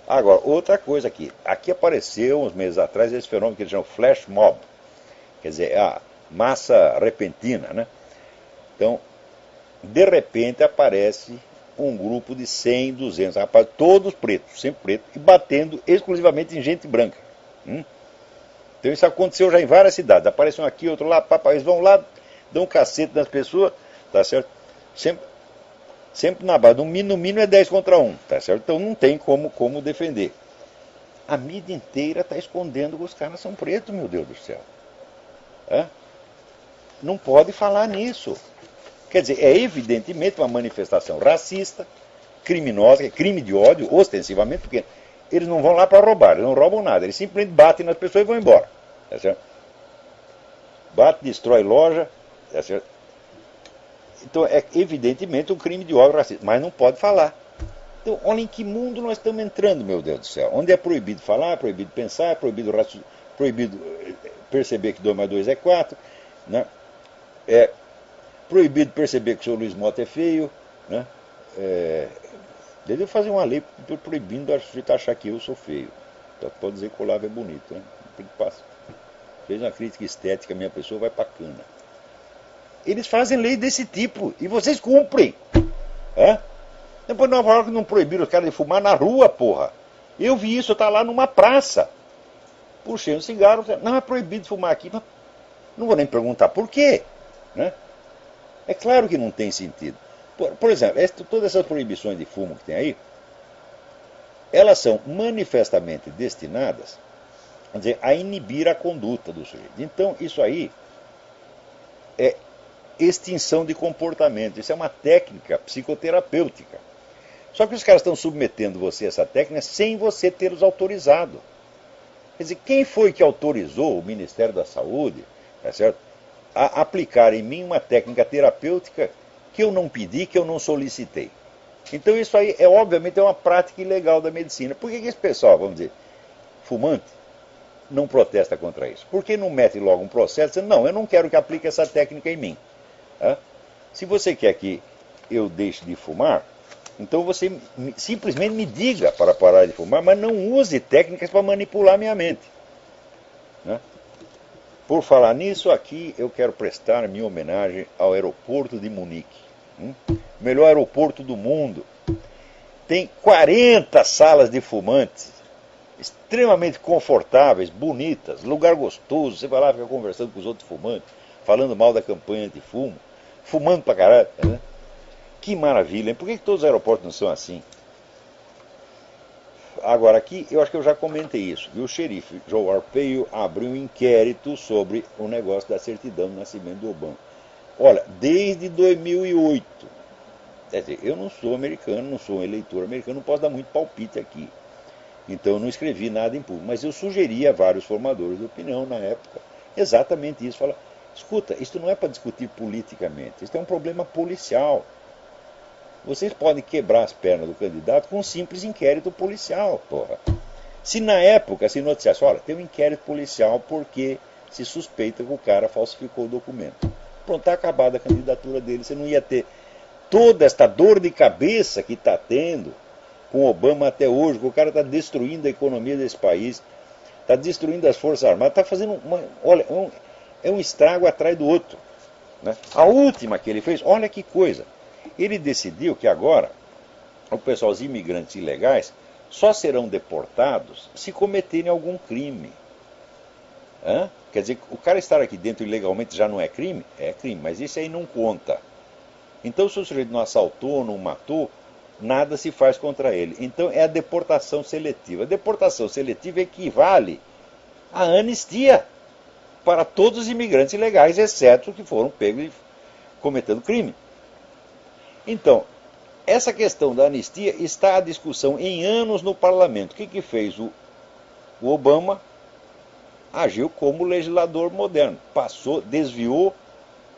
Agora, outra coisa aqui. Aqui apareceu, uns meses atrás, esse fenômeno que eles chamam flash mob. Quer dizer, a massa repentina, né? Então, de repente aparece um grupo de 100, 200 rapazes, todos pretos, sempre pretos, e batendo exclusivamente em gente branca. Então isso aconteceu já em várias cidades. Aparece um aqui, outro lá, eles vão lá, dão um cacete nas pessoas, tá certo? Sempre na base, no mínimo é 10 contra 1, tá certo? Então não tem como defender. A mídia inteira está escondendo que os caras são pretos, meu Deus do céu. não pode falar nisso. Quer dizer, é evidentemente uma manifestação racista, criminosa, é crime de ódio, ostensivamente, porque eles não vão lá para roubar, eles não roubam nada, eles simplesmente batem nas pessoas e vão embora. Tá certo? Bate, destrói loja. Tá certo? Então é evidentemente um crime de ódio racista, mas não pode falar. Então, olha em que mundo nós estamos entrando, meu Deus do céu. Onde é proibido falar, proibido pensar, proibido perceber que 2 mais 2 é 4, né? É proibido perceber que o senhor Luiz Mota é feio, né? Deve fazer uma lei proibindo a gente achar que eu sou feio. Só pode dizer que o Olavo é bonito, né? Fez uma crítica estética, minha pessoa vai pra cana. Eles fazem lei desse tipo e vocês cumprem. Depois Nova York não proibiram os caras de fumar na rua, porra. Eu vi isso, eu estava lá numa praça. Puxei um cigarro, não é proibido fumar aqui. Mas não vou nem perguntar por quê, né? É claro que não tem sentido. Por exemplo, todas essas proibições de fumo que tem aí, elas são manifestamente destinadas, quer dizer, a inibir a conduta do sujeito. Então, isso aí é extinção de comportamento. Isso é uma técnica psicoterapêutica. Só que os caras estão submetendo você a essa técnica sem você ter-os autorizado. Quer dizer, quem foi que autorizou o Ministério da Saúde, tá certo, a aplicar em mim uma técnica terapêutica que eu não pedi, que eu não solicitei? Então isso aí, obviamente, é uma prática ilegal da medicina. Por que esse pessoal, vamos dizer, fumante, não protesta contra isso? Por que não mete logo um processo dizendo, não, eu não quero que aplique essa técnica em mim? Se você quer que eu deixe de fumar, então você simplesmente me diga para parar de fumar, mas não use técnicas para manipular minha mente. Por falar nisso, aqui eu quero prestar minha homenagem ao aeroporto de Munique. Melhor aeroporto do mundo. Tem 40 salas de fumantes, extremamente confortáveis, bonitas, lugar gostoso. Você vai lá, fica conversando com os outros fumantes, falando mal da campanha antifumo, fumando pra caralho. Né? Que maravilha, hein? Por que todos os aeroportos não são assim? Agora aqui, eu acho que eu já comentei isso, que o xerife Joe Arpaio abriu um inquérito sobre o negócio da certidão de nascimento do Obama. Olha, desde 2008, quer dizer, eu não sou americano, não sou um eleitor americano, não posso dar muito palpite aqui. Então eu não escrevi nada em público, mas eu sugeri a vários formadores de opinião na época exatamente isso. Fala, escuta, isso não é para discutir politicamente, isso é um problema policial. Vocês podem quebrar as pernas do candidato com um simples inquérito policial, porra. Se na época se noticiasse, olha, tem um inquérito policial porque se suspeita que o cara falsificou o documento. Pronto, está acabada a candidatura dele. Você não ia ter toda esta dor de cabeça que está tendo com Obama até hoje, que o cara está destruindo a economia desse país, está destruindo as Forças Armadas, está fazendo é um estrago atrás do outro. Né? A última que ele fez, olha que coisa. Ele decidiu que agora os imigrantes ilegais só serão deportados se cometerem algum crime. Quer dizer, o cara estar aqui dentro ilegalmente já não é crime? É crime, mas isso aí não conta. Então, se o sujeito não assaltou, não matou, nada se faz contra ele. Então, é a deportação seletiva. A deportação seletiva equivale à anistia para todos os imigrantes ilegais, exceto os que foram pegos cometendo crime. Então, essa questão da anistia está à discussão em anos no parlamento. O que fez o Obama? Agiu como legislador moderno. Desviou,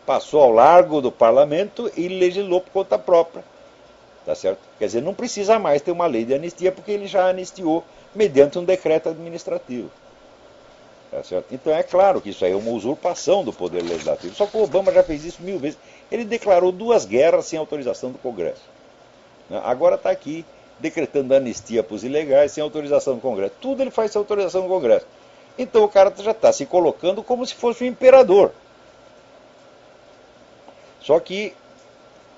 passou ao largo do parlamento e legislou por conta própria. Tá certo? Quer dizer, não precisa mais ter uma lei de anistia, porque ele já anistiou mediante um decreto administrativo. Tá certo? Então é claro que isso aí é uma usurpação do poder legislativo. Só que o Obama já fez isso 1000 vezes. Ele declarou 2 guerras sem autorização do Congresso. Agora está aqui decretando anistia para os ilegais sem autorização do Congresso. Tudo ele faz sem autorização do Congresso. Então o cara já está se colocando como se fosse um imperador. Só que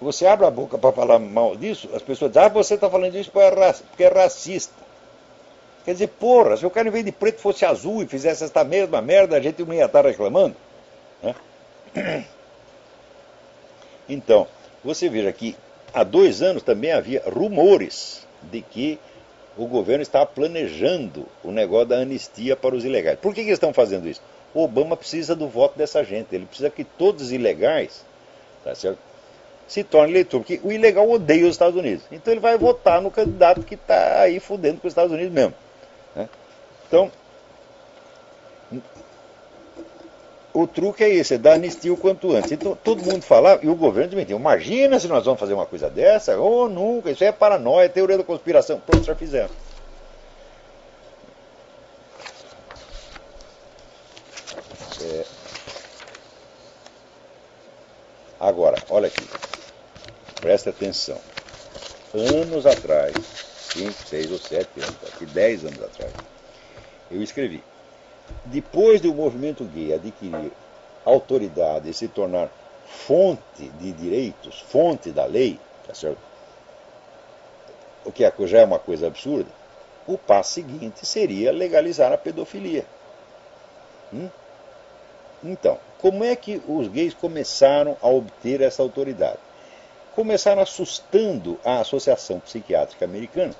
você abre a boca para falar mal disso, as pessoas dizem, você está falando isso porque é racista. Quer dizer, porra, se o cara em vez de preto fosse azul e fizesse esta mesma merda, a gente não ia estar reclamando. Né? Então, você veja que há 2 anos também havia rumores de que o governo estava planejando o negócio da anistia para os ilegais. Por que eles estão fazendo isso? O Obama precisa do voto dessa gente. Ele precisa que todos os ilegais, tá certo, se tornem eleitor. Porque o ilegal odeia os Estados Unidos. Então ele vai votar no candidato que está aí fudendo com os Estados Unidos mesmo. Né? Então, o truque é esse, é dar anistia o quanto antes. Então todo mundo falava, e o governo admitiu, imagina se nós vamos fazer uma coisa dessa, ou nunca, isso é paranoia, teoria da conspiração. Pronto, já fizemos. Agora, olha aqui, presta atenção. Anos atrás, 5, 6 ou 7 anos, aqui 10 anos atrás, eu escrevi: depois do movimento gay adquirir autoridade e se tornar fonte de direitos, fonte da lei, tá certo? O que já é uma coisa absurda, o passo seguinte seria legalizar a pedofilia. Então, como é que os gays começaram a obter essa autoridade? Começaram assustando a Associação Psiquiátrica Americana,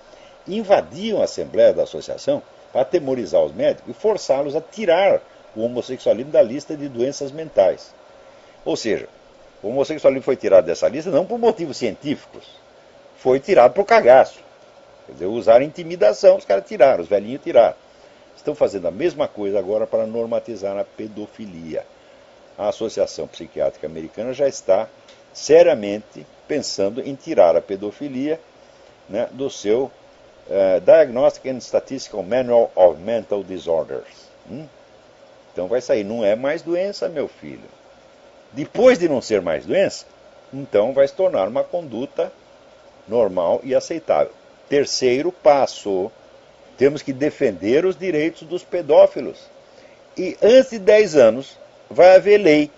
invadiam a Assembleia da Associação para atemorizar os médicos e forçá-los a tirar o homossexualismo da lista de doenças mentais. Ou seja, o homossexualismo foi tirado dessa lista não por motivos científicos, foi tirado por cagaço. Quer dizer, usaram intimidação, os caras tiraram, os velhinhos tiraram. Estão fazendo a mesma coisa agora para normatizar a pedofilia. A Associação Psiquiátrica Americana já está seriamente pensando em tirar a pedofilia, né, do seu Diagnostic and Statistical Manual of Mental Disorders. Então vai sair, não é mais doença, meu filho. Depois de não ser mais doença, então vai se tornar uma conduta normal e aceitável. Terceiro passo, temos que defender os direitos dos pedófilos. E antes de 10 anos, vai haver lei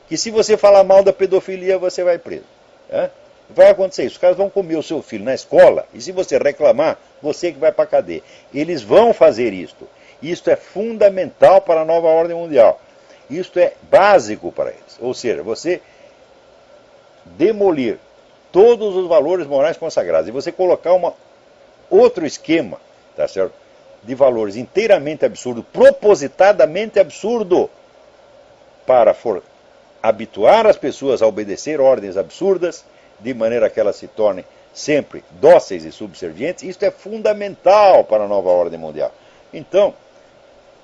que se você falar mal da pedofilia, você vai preso. Vai acontecer isso. Os caras vão comer o seu filho na escola e se você reclamar, você que vai para a cadeia. Eles vão fazer isto. Isto é fundamental para a nova ordem mundial. Isto é básico para eles. Ou seja, você demolir todos os valores morais consagrados e você colocar outro esquema, tá certo, de valores inteiramente absurdo, propositadamente absurdo, para habituar as pessoas a obedecer ordens absurdas, de maneira que elas se tornem sempre dóceis e subservientes. Isto é fundamental para a nova ordem mundial. Então,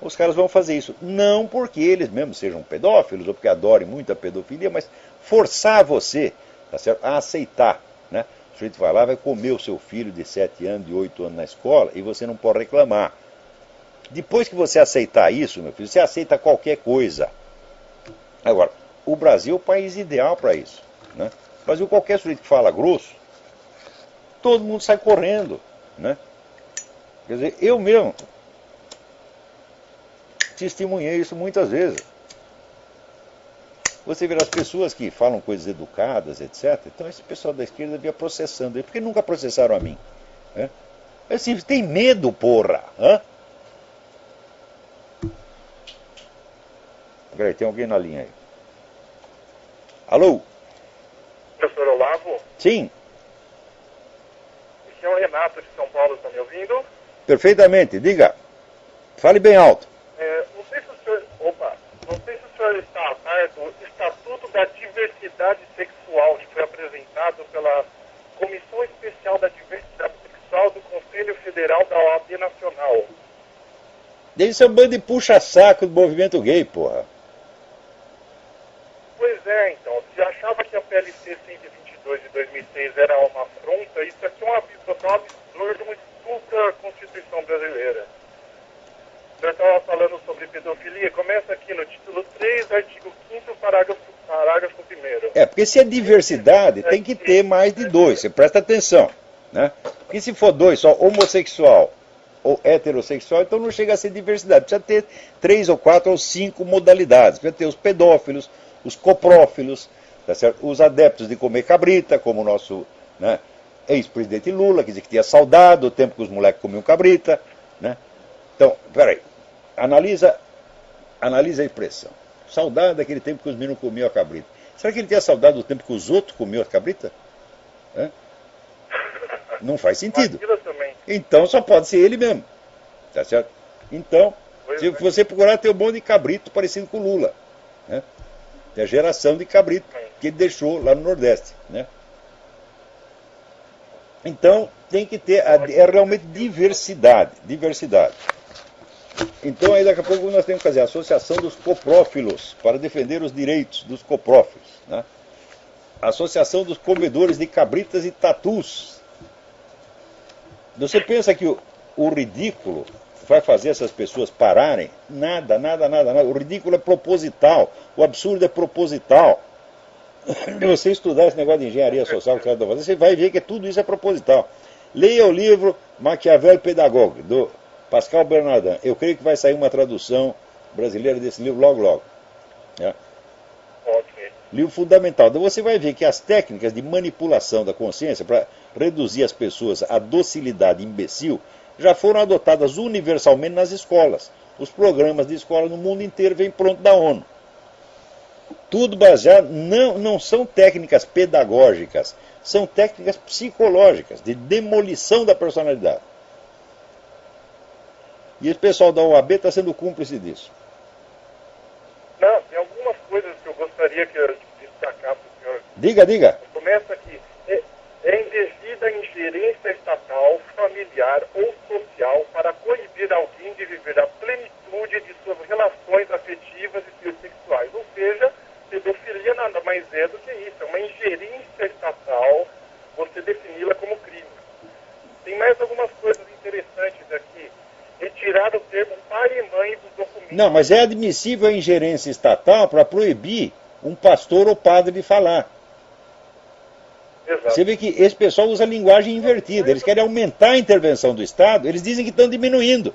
os caras vão fazer isso, não porque eles mesmos sejam pedófilos, ou porque adorem muito a pedofilia, mas forçar você, tá certo, a aceitar, né? O sujeito vai lá, vai comer o seu filho de 7 anos, de 8 anos na escola, e você não pode reclamar. Depois que você aceitar isso, meu filho, você aceita qualquer coisa. Agora, o Brasil é o país ideal para isso, né? O Brasil, qualquer sujeito que fala grosso, todo mundo sai correndo, né? Quer dizer, eu mesmo testemunhei isso muitas vezes. Você vê as pessoas que falam coisas educadas, etc. Então esse pessoal da esquerda devia processando ele. Por que nunca processaram a mim? Assim, tem medo, porra. Peraí, tem alguém na linha aí. Alô? Professor Olavo? Sim. Esse é o Renato de São Paulo, está me ouvindo? Perfeitamente, diga. Fale bem alto. Não sei se o senhor está a par do Estatuto da Diversidade Sexual, que foi apresentado pela Comissão Especial da Diversidade Sexual do Conselho Federal da OAB Nacional. Isso é um bando de puxa-saco do movimento gay, porra. Pois é, então. Se achava que a PLC 122 de 2006 era uma afronta, isso aqui é um absurdo, um estupro à Constituição brasileira. O senhor estava falando sobre pedofilia, começa aqui no título 3, artigo 5º, parágrafo 1º. Porque se é diversidade, tem que ter mais de 2, você presta atenção, né? Porque se for 2, só homossexual ou heterossexual, então não chega a ser diversidade, precisa ter 3 ou 4 ou 5 modalidades, precisa ter os pedófilos, os coprófilos, tá certo? Os adeptos de comer cabrita, como o nosso, né, ex-presidente Lula, que dizia que tinha saudade do tempo que os moleques comiam cabrita, né? Então, peraí, analisa a expressão. Saudade daquele tempo que os meninos comiam a cabrita. Será que ele tinha saudade do tempo que os outros comiam a cabrita? Não faz sentido. Então só pode ser ele mesmo, tá certo? Então, Se você procurar, tem um monte de cabrito parecido com o Lula. Né? É a geração de cabrito que ele deixou lá no Nordeste. Né? Então, tem que ter, é realmente diversidade. Então, aí daqui a pouco nós temos que fazer a associação dos coprófilos, para defender os direitos dos coprófilos. Né? A associação dos comedores de cabritas e tatus. Você pensa que o ridículo vai fazer essas pessoas pararem? Nada. O ridículo é proposital, o absurdo é proposital. Se você estudar esse negócio de engenharia social que você fazer, você vai ver que tudo isso é proposital. Leia o livro Maquiavel Pedagogue, do Pascal Bernardin. Eu creio que vai sair uma tradução brasileira desse livro logo. Né? Livro fundamental. Então você vai ver que as técnicas de manipulação da consciência para reduzir as pessoas à docilidade imbecil já foram adotadas universalmente nas escolas. Os programas de escola no mundo inteiro vêm pronto da ONU. Tudo baseado, não são técnicas pedagógicas, são técnicas psicológicas, de demolição da personalidade. E o pessoal da OAB está sendo cúmplice disso. Não, tem algumas coisas que eu gostaria de destacar para o senhor. Diga. Começa aqui. É indevida ingerência estatal, familiar ou social para coibir alguém de viver a plenitude de suas relações afetivas e sexuais. Ou seja, pedofilia nada mais é do que isso. É uma ingerência estatal, você defini-la como crime. Tem mais algumas coisas interessantes aqui. Retirar o termo pai e mãe dos documentos. Não, mas é admissível a ingerência estatal para proibir um pastor ou padre de falar. Exato. Você vê que esse pessoal usa linguagem invertida. Eles querem aumentar a intervenção do Estado, eles dizem que estão diminuindo.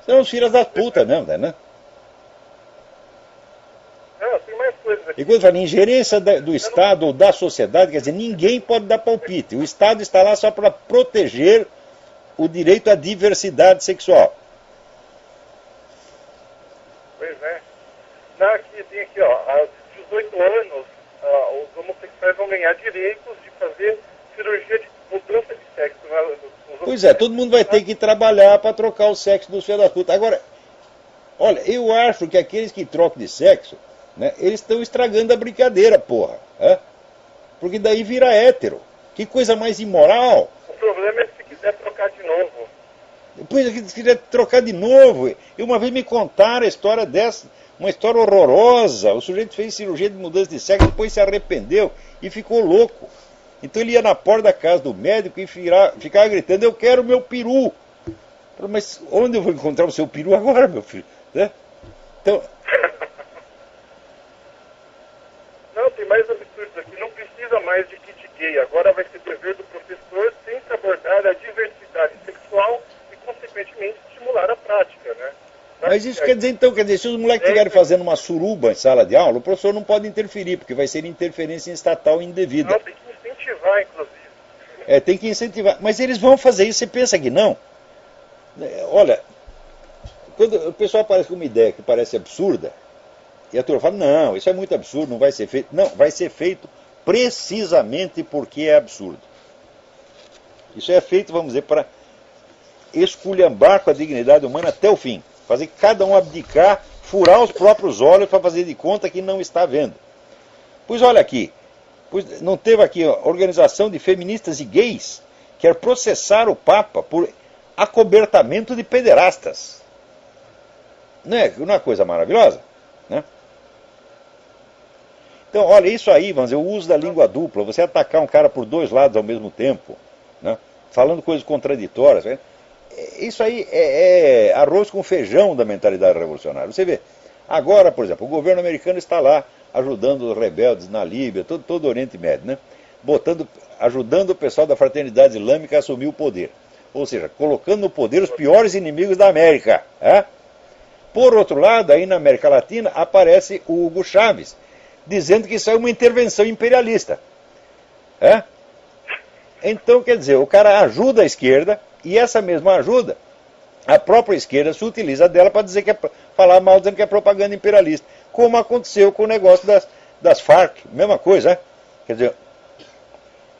São os filhos das putas mesmo, né? Tem mais coisas aqui. E quando fala ingerência do Estado ou da sociedade, quer dizer, ninguém pode dar palpite. O Estado está lá só para proteger o direito à diversidade sexual. Pois é. Tem aqui, aos 18 anos, os homossexuais vão ganhar direitos de fazer cirurgia de mudança de sexo. Pois é, todo mundo vai ter que trabalhar para trocar o sexo dos filhos da puta. Agora, olha, eu acho que aqueles que trocam de sexo, né, eles estão estragando a brincadeira, porra. Porque daí vira hétero. Que coisa mais imoral. O problema é se quiser trocar de novo. Depois, se quiser trocar de novo. E uma vez me contaram a história dessa, uma história horrorosa. O sujeito fez cirurgia de mudança de sexo, depois se arrependeu e ficou louco. Então ele ia na porta da casa do médico e ficava gritando: eu quero meu peru. Mas onde eu vou encontrar o seu peru agora, meu filho? Né? Então... Não, tem mais absurdos aqui. Não precisa mais de kit gay. Agora vai ser dever do professor sempre abordar a diversidade sexual e, consequentemente, estimular a prática, né? Mas isso quer dizer, se os moleques estiverem fazendo uma suruba em sala de aula, o professor não pode interferir, porque vai ser interferência estatal indevida. Não, tem que incentivar, inclusive. Tem que incentivar. Mas eles vão fazer isso, você pensa que não? Olha, quando o pessoal aparece com uma ideia que parece absurda, e a turma fala: não, isso é muito absurdo, não vai ser feito. Não, vai ser feito precisamente porque é absurdo. Isso é feito, vamos dizer, para esculhambar com a dignidade humana até o fim. Fazer cada um abdicar, furar os próprios olhos para fazer de conta que não está vendo. Pois olha aqui, não teve aqui a Organização de Feministas e Gays quer processar o Papa por acobertamento de pederastas. Não é uma coisa maravilhosa? Né? Então, olha, isso aí, vamos dizer, o uso da língua dupla, você atacar um cara por dois lados ao mesmo tempo, né? Falando coisas contraditórias, né? Isso aí é arroz com feijão da mentalidade revolucionária. Você vê, agora, por exemplo, o governo americano está lá ajudando os rebeldes na Líbia, todo o Oriente Médio, né? Ajudando o pessoal da Fraternidade Islâmica a assumir o poder. Ou seja, colocando no poder os piores inimigos da América. Por outro lado, aí na América Latina, aparece o Hugo Chávez, dizendo que isso é uma intervenção imperialista. Então, quer dizer, o cara ajuda a esquerda, e essa mesma ajuda, a própria esquerda se utiliza dela para dizer que falar mal, dizendo que é propaganda imperialista. Como aconteceu com o negócio das Farc, mesma coisa, Quer dizer,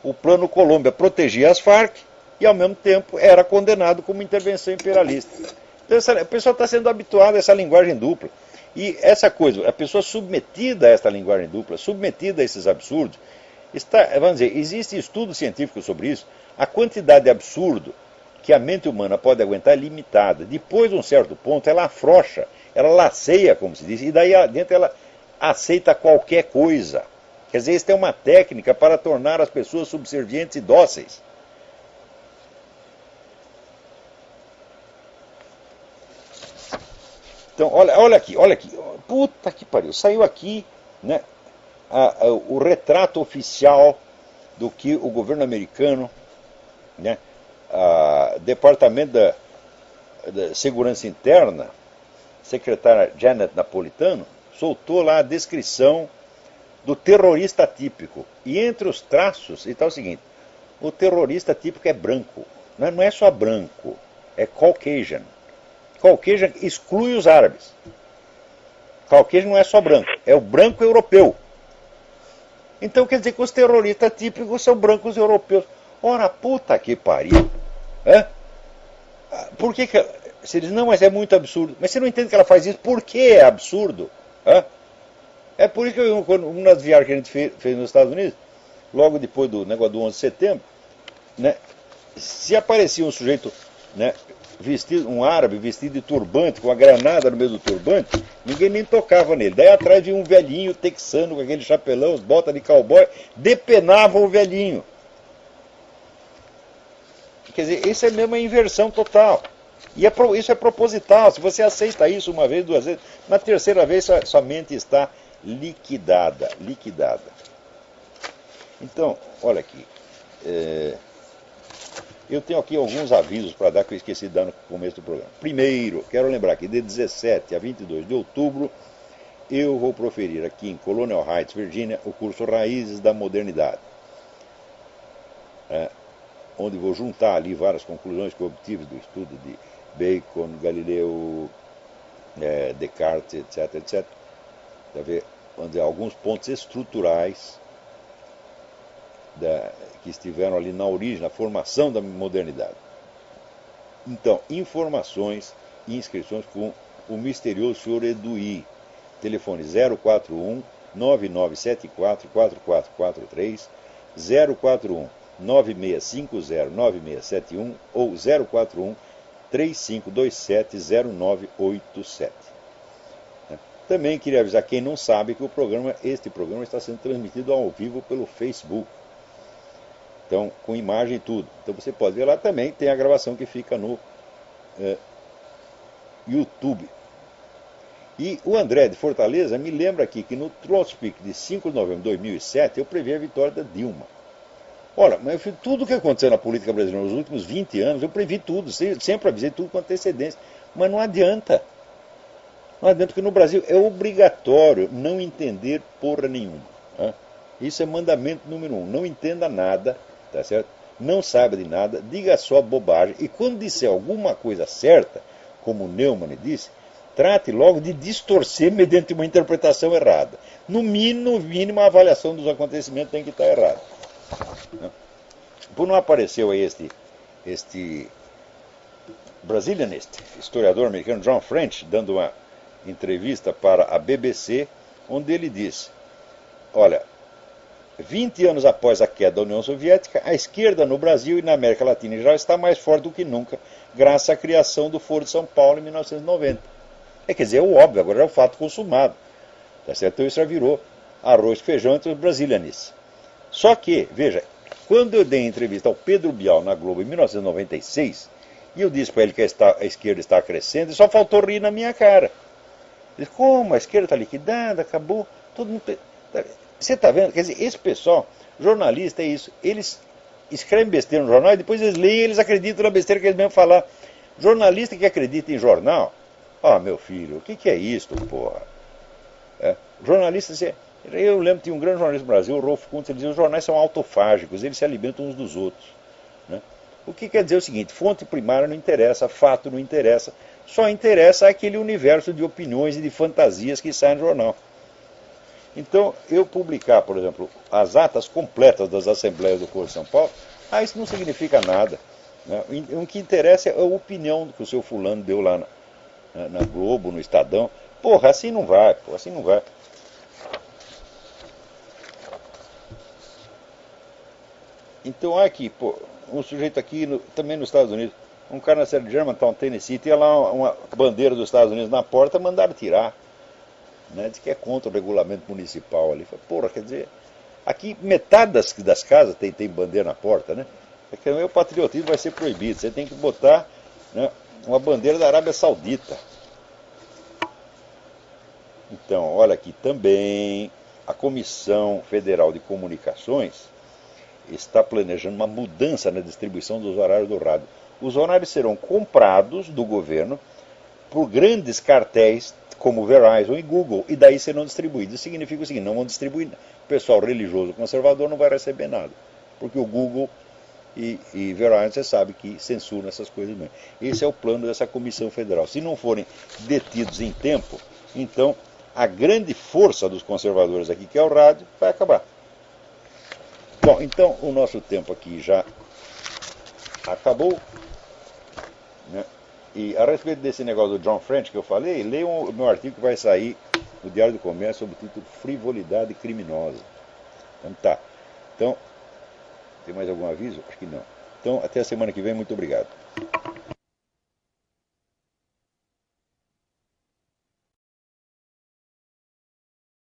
o Plano Colômbia protegia as Farc e, ao mesmo tempo, era condenado como intervenção imperialista. Então, a pessoa está sendo habituada a essa linguagem dupla. E essa coisa, a pessoa submetida a essa linguagem dupla, submetida a esses absurdos, vamos dizer, existe estudo científico sobre isso, a quantidade de absurdo que a mente humana pode aguentar é limitada. Depois de um certo ponto, ela afrouxa, ela laceia, como se diz, e daí dentro ela aceita qualquer coisa. Quer dizer, isso é uma técnica para tornar as pessoas subservientes e dóceis. Então, olha aqui. Puta que pariu. Saiu aqui, né, o retrato oficial do que o governo americano, né, Departamento da Segurança Interna, secretária Janet Napolitano, soltou lá a descrição do terrorista típico. E entre os traços está o seguinte: o terrorista típico é branco. Não é só branco, é Caucasian. Caucasian exclui os árabes. Caucasian não é só branco, é o branco europeu. Então quer dizer que os terroristas típicos são brancos europeus. Ora, puta que pariu. Por que você diz, não, mas é muito absurdo. Mas você não entende que ela faz isso? Por que é absurdo? É por isso que uma das viagens que a gente fez nos Estados Unidos, logo depois do negócio do 11 de setembro, né, se aparecia um sujeito, né, vestido, um árabe vestido de turbante, com a granada no meio do turbante, ninguém nem tocava nele. Daí atrás vinha um velhinho texano com aquele chapelão, as botas de cowboy, depenavam o velhinho. Quer dizer, isso é mesmo uma inversão total. E isso é proposital. Se você aceita isso uma vez, duas vezes, na terceira vez sua mente está liquidada. Então, olha aqui. Eu tenho aqui alguns avisos para dar que eu esqueci de dar no começo do programa. Primeiro, quero lembrar que de 17 a 22 de outubro, eu vou proferir aqui em Colonial Heights, Virgínia, o curso Raízes da Modernidade. Onde vou juntar ali várias conclusões que eu obtive do estudo de Bacon, Galileu, Descartes, etc. Onde há alguns pontos estruturais que estiveram ali na origem, na formação da modernidade. Então, informações e inscrições com o misterioso senhor Eduí. Telefone 041 9974 4443, 041 9650 9671 ou 041 3527 0987. Também queria avisar quem não sabe que este programa está sendo transmitido ao vivo pelo Facebook. Então, com imagem e tudo. Então você pode ver lá também, tem a gravação que fica no YouTube. E o André de Fortaleza me lembra aqui que no Trollspeak de 5 de novembro de 2007 eu previ a vitória da Dilma. Ora, mas tudo o que aconteceu na política brasileira nos últimos 20 anos, eu previ tudo, sempre avisei tudo com antecedência. Mas não adianta. Não adianta, porque no Brasil é obrigatório não entender porra nenhuma. Isso é mandamento número 1. Não entenda nada, tá certo? Não saiba de nada, diga só bobagem. E quando disser alguma coisa certa, como o Neumann disse, trate logo de distorcer mediante uma interpretação errada. No mínimo, a avaliação dos acontecimentos tem que estar errada. Por não apareceu aí este Brazilianist, historiador americano John French, dando uma entrevista para a BBC, onde ele disse: olha, 20 anos após a queda da União Soviética, a esquerda no Brasil e na América Latina em geral está mais forte do que nunca, graças à criação do Foro de São Paulo em 1990. Quer dizer, é o óbvio, agora é o fato consumado. Tá certo? Então isso já virou arroz e feijão entre os brasilianistas. Só que, veja, quando eu dei entrevista ao Pedro Bial na Globo em 1996, e eu disse para ele que a esquerda está crescendo, só faltou rir na minha cara. Ele disse, como? A esquerda está liquidada, acabou, todo mundo... Você está vendo? Quer dizer, esse pessoal, jornalista é isso, eles escrevem besteira no jornal e depois eles leem e eles acreditam na besteira que eles mesmos falar. Jornalista que acredita em jornal, meu filho, o que é isso, porra? Jornalista, eu lembro que tinha um grande jornalista no Brasil, o Rolf Kuntz, ele dizia, os jornais são autofágicos, eles se alimentam uns dos outros. Né? O que quer dizer o seguinte, fonte primária não interessa, fato não interessa, só interessa aquele universo de opiniões e de fantasias que sai no jornal. Então, eu publicar, por exemplo, as atas completas das assembleias do Foro de São Paulo, isso não significa nada. Né? O que interessa é a opinião que o seu fulano deu lá na Globo, no Estadão. Porra, assim não vai, pô, assim não vai. Então, aqui, pô, um sujeito aqui, também nos Estados Unidos, um cara na cidade de Germantown, Tennessee, tinha lá uma bandeira dos Estados Unidos na porta, mandaram tirar. Né? Diz que é contra o regulamento municipal ali. Falei, porra, quer dizer, aqui metade das casas tem bandeira na porta, né? É que o patriotismo vai ser proibido. Você tem que botar, né, uma bandeira da Arábia Saudita. Então, olha aqui também, a Comissão Federal de Comunicações está planejando uma mudança na distribuição dos horários do rádio. Os horários serão comprados do governo por grandes cartéis como Verizon e Google, e daí serão distribuídos. Isso significa o seguinte, não vão distribuir. O pessoal religioso conservador não vai receber nada, porque o Google e Verizon, você sabe que censuram essas coisas mesmo. Esse é o plano dessa Comissão Federal. Se não forem detidos em tempo, então a grande força dos conservadores aqui, que é o rádio, vai acabar. Bom, então o nosso tempo aqui já acabou. Né? E a respeito desse negócio do John French que eu falei, leia o meu artigo que vai sair no Diário do Comércio sob o título Frivolidade Criminosa. Então tá. Então, tem mais algum aviso? Acho que não. Então, até a semana que vem, muito obrigado.